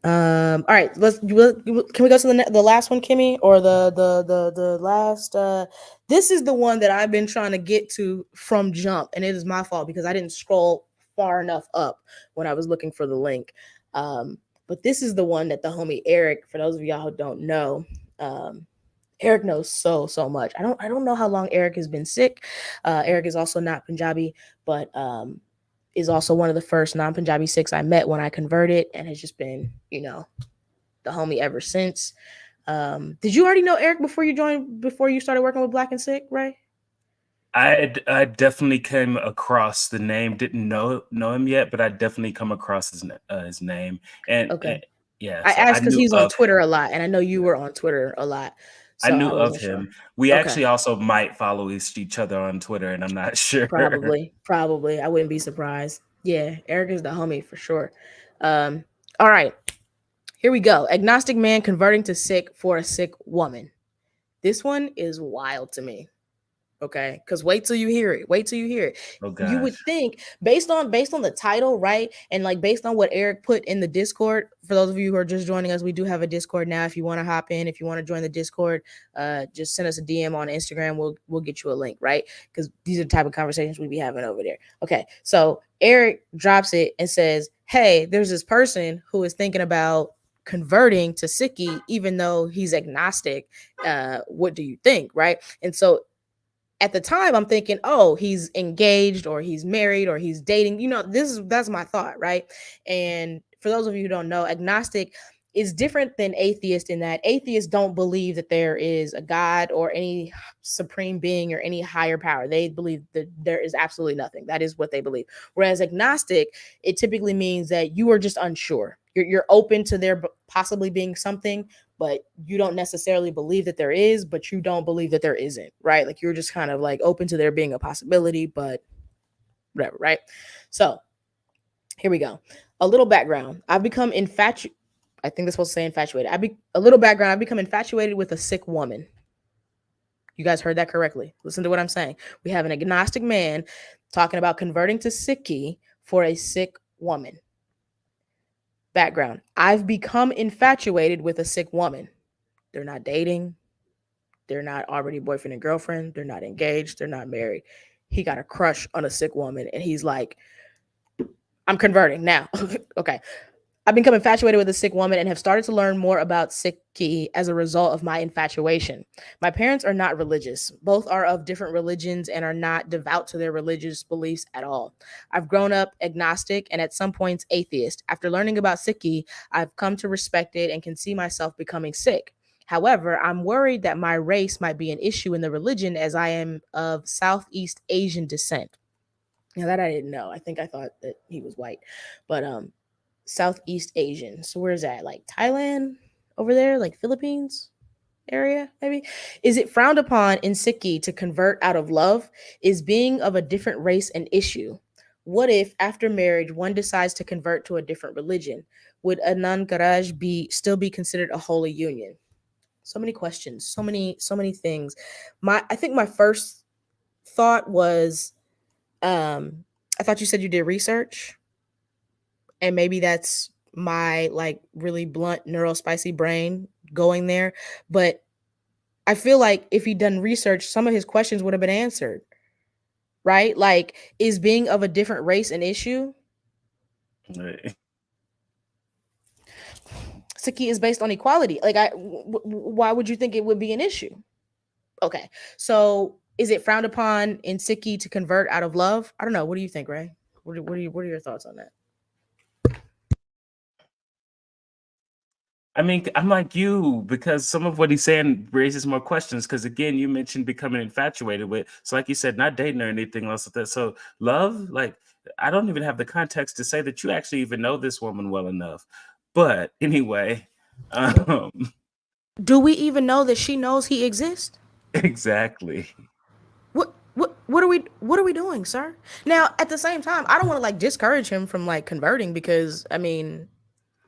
All right, can we go to the last one, Kimmy, or the last? This is the one that I've been trying to get to from jump, and it is my fault because I didn't scroll far enough up when I was looking for the link. But this is the one that the homie Eric, for those of y'all who don't know, um, Eric knows so much. I don't know how long Eric has been Sikh. Eric is also not Punjabi, but is also one of the first non-Punjabi Sikhs I met when I converted, and has just been, the homie ever since. Did you already know Eric before you started working with Black and Sikh, Ray? I definitely came across the name. Didn't know him yet, but I definitely come across his name, and Okay. yeah, I so I asked because knew he's on of Twitter him. a lot, and I know you Yeah, were on Twitter a lot, I so knew I of wasn't sure. him. We Okay. actually also might follow each other on Twitter, and I'm not sure. Probably. I wouldn't be surprised. Yeah, Eric is the homie for sure. Um, all right, here we go. Agnostic man converting to Sikh for a Sikh woman. This one is wild to me. Okay, because wait till you hear it. Wait till you hear it. Oh You would gosh. think, based on the title, right, and like based on what Eric put in the Discord. For those of you who are just joining us, we do have a Discord now. If you want to hop in, if you want to join the Discord, just send us a DM on Instagram. We'll get you a link, right? Because these are the type of conversations we be having over there. Okay, so Eric drops it and says, "Hey, there's this person who is thinking about converting to Sikhi, even though he's agnostic. What do you think?" Right, and so at the time I'm thinking, "Oh, he's engaged or he's married or he's dating." That's my thought, right? And for those of you who don't know, agnostic is different than atheist in that atheists don't believe that there is a God or any supreme being or any higher power. They believe that there is absolutely nothing. That is what they believe. Whereas agnostic, it typically means that you are just unsure. You're open to there possibly being something, but you don't necessarily believe that there is, but you don't believe that there isn't, right? Like you're just kind of like open to there being a possibility, but whatever, right? So here we go. A little background. I've become infatuated. I think that's supposed to say infatuated. A little background. I've become infatuated with a Sikh woman. You guys heard that correctly. Listen to what I'm saying. We have an agnostic man talking about converting to Sikhi for a Sikh woman. Background. I've become infatuated with a Sikh woman. They're not dating. They're not already boyfriend and girlfriend. They're not engaged. They're not married. He got a crush on a Sikh woman, and he's like, "I'm converting now." Okay. I've become infatuated with a Sikh woman and have started to learn more about Sikhi as a result of my infatuation. My parents are not religious. Both are of different religions and are not devout to their religious beliefs at all. I've grown up agnostic and at some points atheist. After learning about Sikhi, I've come to respect it and can see myself becoming Sikh. However, I'm worried that my race might be an issue in the religion as I am of Southeast Asian descent. Now that I didn't know. I think I thought that he was white. But Southeast Asian. So where's that? Like Thailand? over there, like Philippines area, maybe. Is it frowned upon in Sikhi to convert out of love? Is being of a different race an issue? What if after marriage one decides to convert to a different religion? Would Anand Garaj be still be considered a holy union? So many questions, so many things. I think my first thought was I thought you said you did research, and maybe that's my like really blunt neurospicy brain going there, but I feel like if he'd done research, some of his questions would have been answered, right? Like, is being of a different race an issue? Right. Saki is based on equality. Like, why would you think it would be an issue? Okay, so is it frowned upon in Siki to convert out of love? I don't know. What do you think, Ray? What are your thoughts on that? I mean, I'm like you because some of what he's saying raises more questions. Because again, you mentioned becoming infatuated with, so like you said, not dating or anything else like that. So love, like I don't even have the context to say that you actually even know this woman well enough. But anyway, um, Do we even know that she knows he exists? exactly. What are we doing, sir? Now, at the same time, I don't want to like discourage him from like converting, because I mean,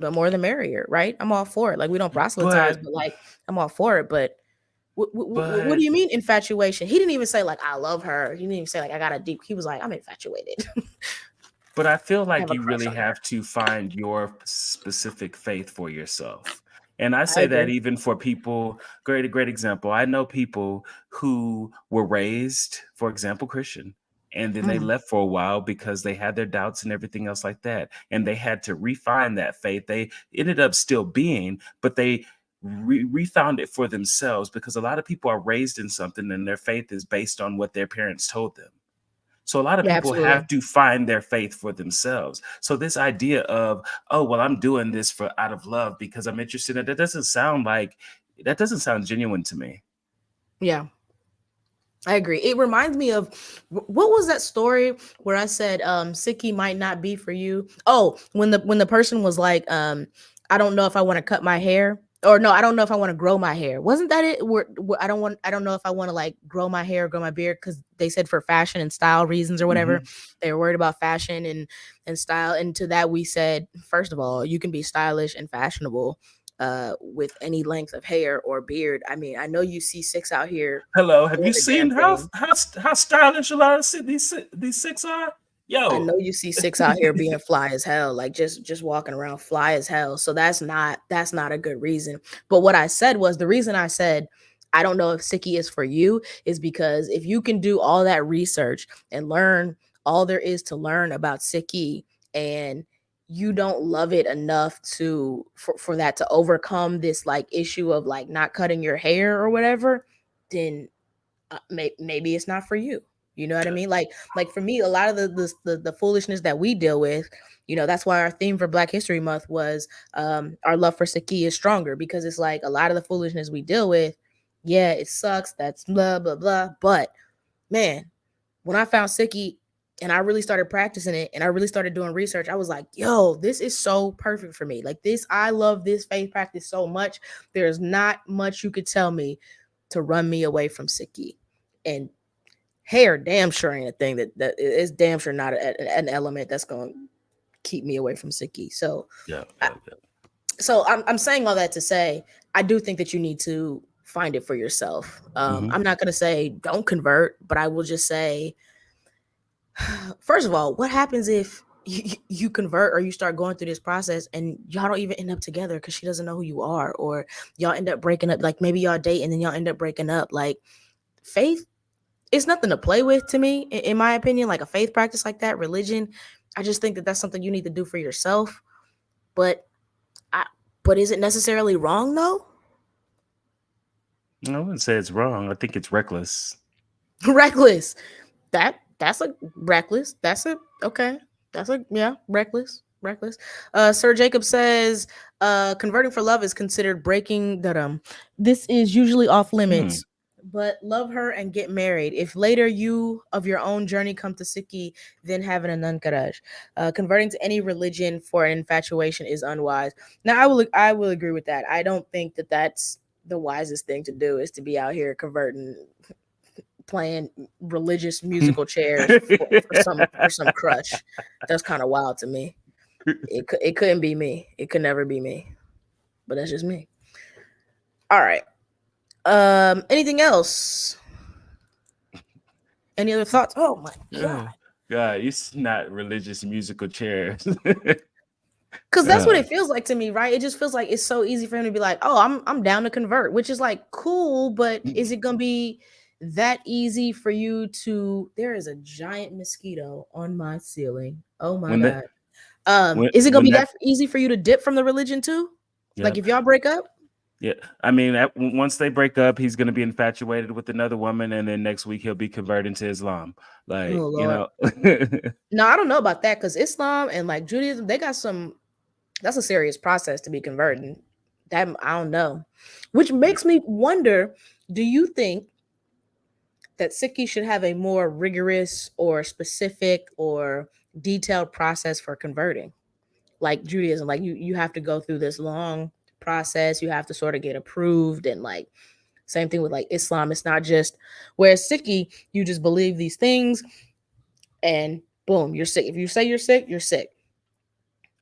the more the merrier, right? I'm all for it. Like, we don't proselytize, But but like I'm all for it. But what do but you mean infatuation? He didn't even say like I love her. He didn't even say like I got a deep. He was like, I'm infatuated. But I feel I like have a you crush really on her. have to find your specific faith for yourself. And I I say that agree. even for people, great example. I know people who were raised, for example, Christian, and then they Mhm. left for a while because they had their doubts and everything else like that. And they had to refine that faith. They ended up still being, but they refound it for themselves because a lot of people are raised in something and their faith is based on what their parents told them. So a lot of Yeah, people absolutely. have to find their faith for themselves. So this idea of, oh, well, I'm doing this for out of love because I'm interested in it, that doesn't sound genuine to me. Yeah. I agree. It reminds me of what was that story where I said Siki might not be for you? Oh, when the person was like I don't know if I want to cut my hair, or no, I don't know if I want to grow my hair. Wasn't that it? Where I don't know if I want to like grow my hair, grow my beard, cuz they said for fashion and style reasons or whatever. Mhm. They were worried about fashion and style, and to that we said, first of all, you can be stylish and fashionable with any length of hair or beard. I mean, I know you see Six out here Hello, have doing you the damn seen thing. how stylish a lot of these Sikhs are? I know Yo. you see Six out here being fly as hell, like just walking around fly as hell. So that's not a good reason. But what I said was, the reason I said I don't know if Siki is for you is because if you can do all that research and learn all there is to learn about Siki, and you don't love it enough for that to overcome this like issue of like not cutting your hair or whatever, then maybe it's not for you. You know what I Yeah. mean? Like for me, a lot of the foolishness that we deal with, that's why our theme for Black History Month was our love for Saki is stronger, because it's like a lot of the foolishness we deal with. Yeah, it sucks. That's blah blah blah. But man, when I found Siki and I really started practicing it and I really started doing research, I was like, yo, this is so perfect for me. Like this, I love this faith practice so much. There's not much you could tell me to run me away from Siki. And hair damn sure ain't a thing that is damn sure not an element that's going to keep me away from Siki. So Yeah, I, yeah, yeah. I'm saying all that to say I do think that you need to find it for yourself. Mhm. I'm not going to say don't convert, but I will just say, first of all, what happens if you convert or you start going through this process and y'all don't even end up together because she doesn't know who you are, or y'all end up breaking up? Like maybe y'all date and then y'all end up breaking up. Like faith, it's nothing to play with to me, in my opinion. Like a faith practice like that, religion, I just think that that's something you need to do for yourself. But I, but is it necessarily wrong though? I wouldn't say it's wrong. I think it's reckless. Reckless. That's a reckless. That's a okay. That's a yeah, reckless. Reckless. Sir Jacob says, converting for love is considered breaking that this is usually off Hmm. limits but love her and get married. If later you of your own journey come to Sikhi, then having a nankaraj. Converting to any religion for an infatuation is unwise. Now, I will agree with that. I don't think that that's the wisest thing to do is to be out here converting, playing religious musical chairs for some crush. That's kind of wild to me. It couldn't be me. It could never be me. But that's just me. All right. Anything else? Any other thoughts? Oh my god. God, it's not religious musical chairs. Cause that's what it feels like to me, right? It just feels like it's so easy for him to be like, "Oh, I'm down to convert," which is like cool, but is it gonna be that easy for you to? There is a giant mosquito on my ceiling. Oh my when that god. Is it gonna when be that that easy for you to dip from the religion too? yeah. Like if y'all break up? Yeah, I mean, once they break up, he's going to be infatuated with another woman, and then next week he'll be converting to Islam. Like, Oh you Lord. know, No, I don't know about that because Islam and like Judaism, they got some. That's a serious process to be converting. That I don't know, which makes me wonder: do you think that Sikhi should have a more rigorous or specific or detailed process for converting, like Judaism? Like you have to go through this long process. You have to sort of get approved, and like same thing with like Islam. It's not just whereas Sikhi, you just believe these things, and boom, you're sick. If you say you're sick, you're sick.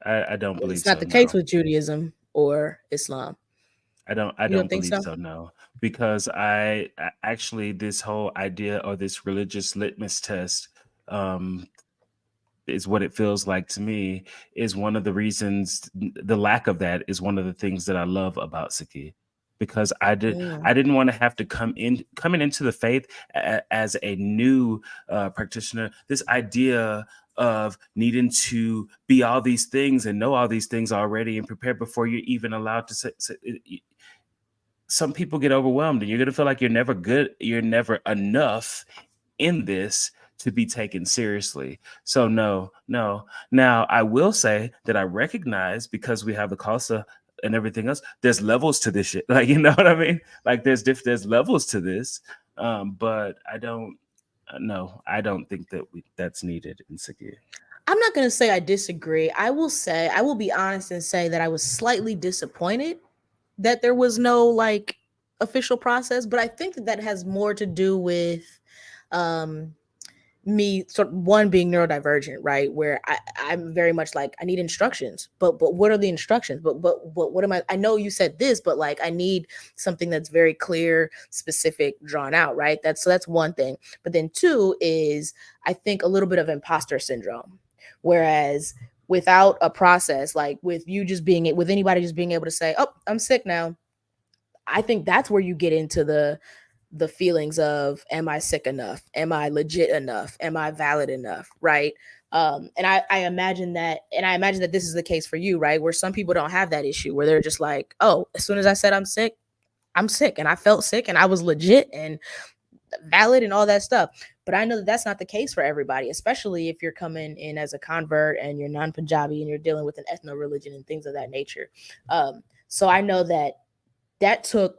I don't believe It's not so. the case No, with Judaism or Islam. I You don't don't think believe so? so. No, because actually this whole idea or this religious litmus test, um, is what it feels like to me, is one of the reasons. The lack of that is one of the things that I love about Sikhi, because Mm. I didn't want to have to coming into the faith as a new practitioner. This idea of needing to be all these things and know all these things already and prepare before you're even allowed to say some people get overwhelmed and you're going to feel like you're never enough in this to be taken seriously. So no, no. Now I will say that I recognize, because we have the Khalsa and everything else, there's levels to this shit. Like, you know what I mean? Like there's levels to this. But I don't no, I don't think that that's needed in Sikh. I'm not going to say I disagree. I will be honest and say that I was slightly disappointed that there was no like official process, but I think that that has more to do with um me sort of one being neurodivergent, right? Where I'm very much like I need instructions, but what are the instructions? But what am I know you said this, but like I need something that's very clear, specific, drawn out, right? That's one thing. But then two is I think a little bit of imposter syndrome. Whereas without a process, like with you just being with anybody just being able to say, "Oh, I'm sick now." I think that's where you get into the feelings of am I sick enough? Am I legit enough? Am I valid enough? Right. And I imagine that, and I imagine that this is the case for you, right? Where some people don't have that issue, where they're just like, oh, as soon as I said I'm sick, and I felt sick, and I was legit and valid, and all that stuff. But I know that that's not the case for everybody, especially if you're coming in as a convert and you're non-Punjabi and you're dealing with an ethno religion and things of that nature. So I know that that took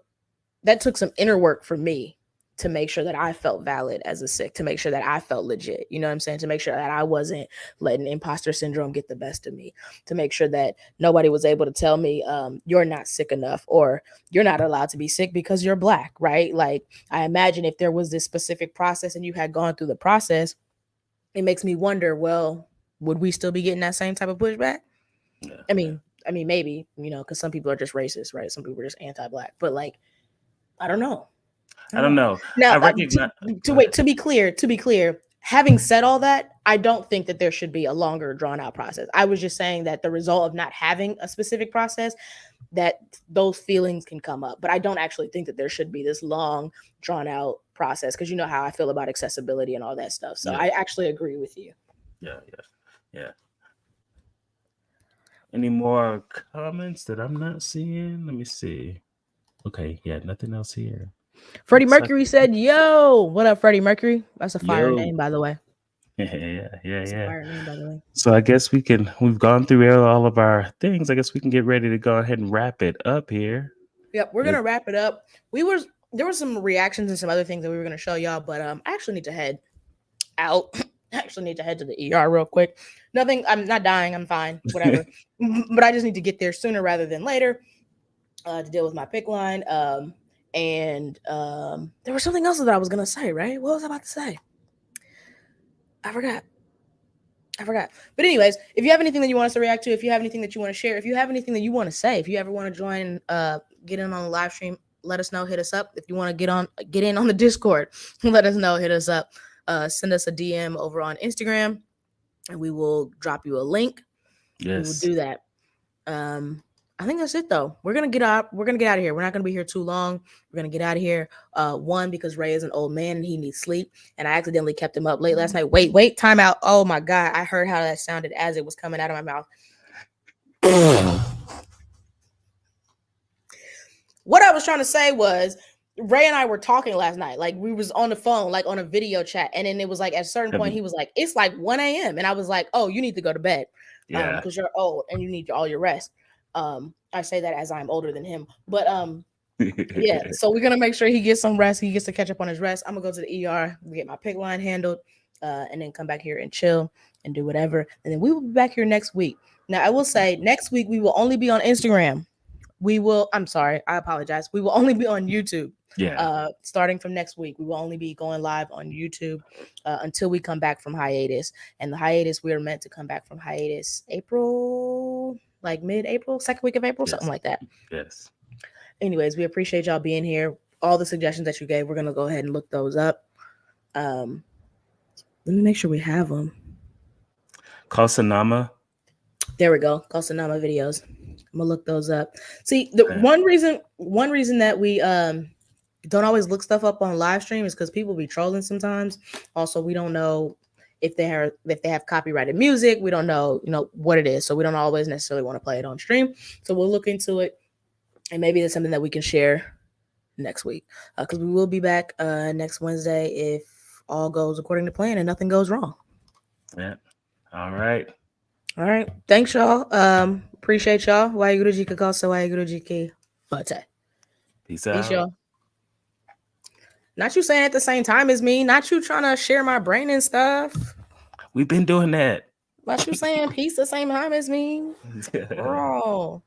that took some inner work for me to make sure that I felt valid as a Sikh, to make sure that I felt legit. You know what I'm saying? To make sure that I wasn't letting imposter syndrome get the best of me, to make sure that nobody was able to tell me, you're not sick enough, or you're not allowed to be sick because you're black, right? Like, I imagine if there was this specific process and you had gone through the process, it makes me wonder, well, would we still be getting that same type of pushback? Yeah, I yeah. mean, I mean, maybe, because some people are just racist, right? Some people are just anti-black, but like, I don't know. I I don't don't know. know. Now, I recognize. to Go wait, ahead. to be clear, having said all that, I don't think that there should be a longer drawn out process. I was just saying that the result of not having a specific process, that those feelings can come up. But I don't actually think that there should be this long drawn out process, because you know how I feel about accessibility and all that stuff. So Yeah, I actually agree with you. yeah, yeah, yeah. Any more comments that I'm not seeing? Let me see. Okay, yeah, nothing else here. Freddie Looks like Mercury said, "Yo, what up, Freddie Mercury?" That's a fire yo. name, by the way. Yeah, yeah, yeah, It's a yeah. fire name, by the way. So I guess we've gone through all of our things. I guess we can get ready to go ahead and wrap it up here. Yep, we're Is gonna wrap it up. We were there were some reactions and some other things that we were gonna show y'all, but I actually need to head out. I actually need to head to the ER real quick. Nothing. I'm not dying. I'm fine. Whatever. But I just need to get there sooner rather than later to deal with my pick line. And there was something else that I was gonna say. Right? What was I about to say? I forgot. I forgot. But anyways, if you have anything that you want us to react to, if you have anything that you want to share, if you have anything that you want to say, if you ever want to join, get in on the live stream, let us know. Hit us up. If you want to get in on the Discord, let us know. Hit us up. Send us a DM over on Instagram, and we will drop you a link. We will Yes. do that. I think that's it though. We're gonna get out. We're gonna get out of here. We're not gonna be here too long. We're gonna get out of here. One, because Ray is an old man and he needs sleep, and I accidentally kept him up late last night. Wait, time out. Oh my god, I heard how that sounded as it was coming out of my mouth. What I was trying to say was Ray and I were talking last night. Like we was on the phone, like on a video chat, and then it was like at a certain point he was like, "It's like 1 a.m." and I was like, "Oh, you need to go to bed, Yeah. because you're old and you need all your rest." I say that as I'm older than him, but yeah. So we're gonna make sure he gets some rest. He gets to catch up on his rest. I'm gonna go to the ER, get my pick line handled, and then come back here and chill and do whatever. And then we will be back here next week. Now I will say next week we will only be on Instagram. I'm sorry, I apologize. We will only be on YouTube. Yeah. Starting from next week, we will only be going live on YouTube until we come back from hiatus. And the hiatus, we are meant to come back from hiatus April, like mid-April, second week of April, something like that. Yes. Anyways, we appreciate y'all being here. All the suggestions that you gave, we're gonna go ahead and look those up. Let me make sure we have them. Kausanama. There we go. Kausanama videos. I'm gonna look those up. See, the one reason that we don't always look stuff up on live stream is because people be trolling sometimes. Also, we don't know if they have copyrighted music. We don't know, what it is, so we don't always necessarily want to play it on stream. So we'll look into it, and maybe it's something that we can share next week, because we will be back next Wednesday if all goes according to plan and nothing goes wrong. Yeah. All right. Thanks, y'all. Appreciate y'all. Waheguru ji ka khalsa, waheguru ji ki fateh. Peace out. Y'all. Not you saying at the same time as me. Not you trying to share my brain and stuff. We've been doing that. Not you saying peace the same time as me. Bro.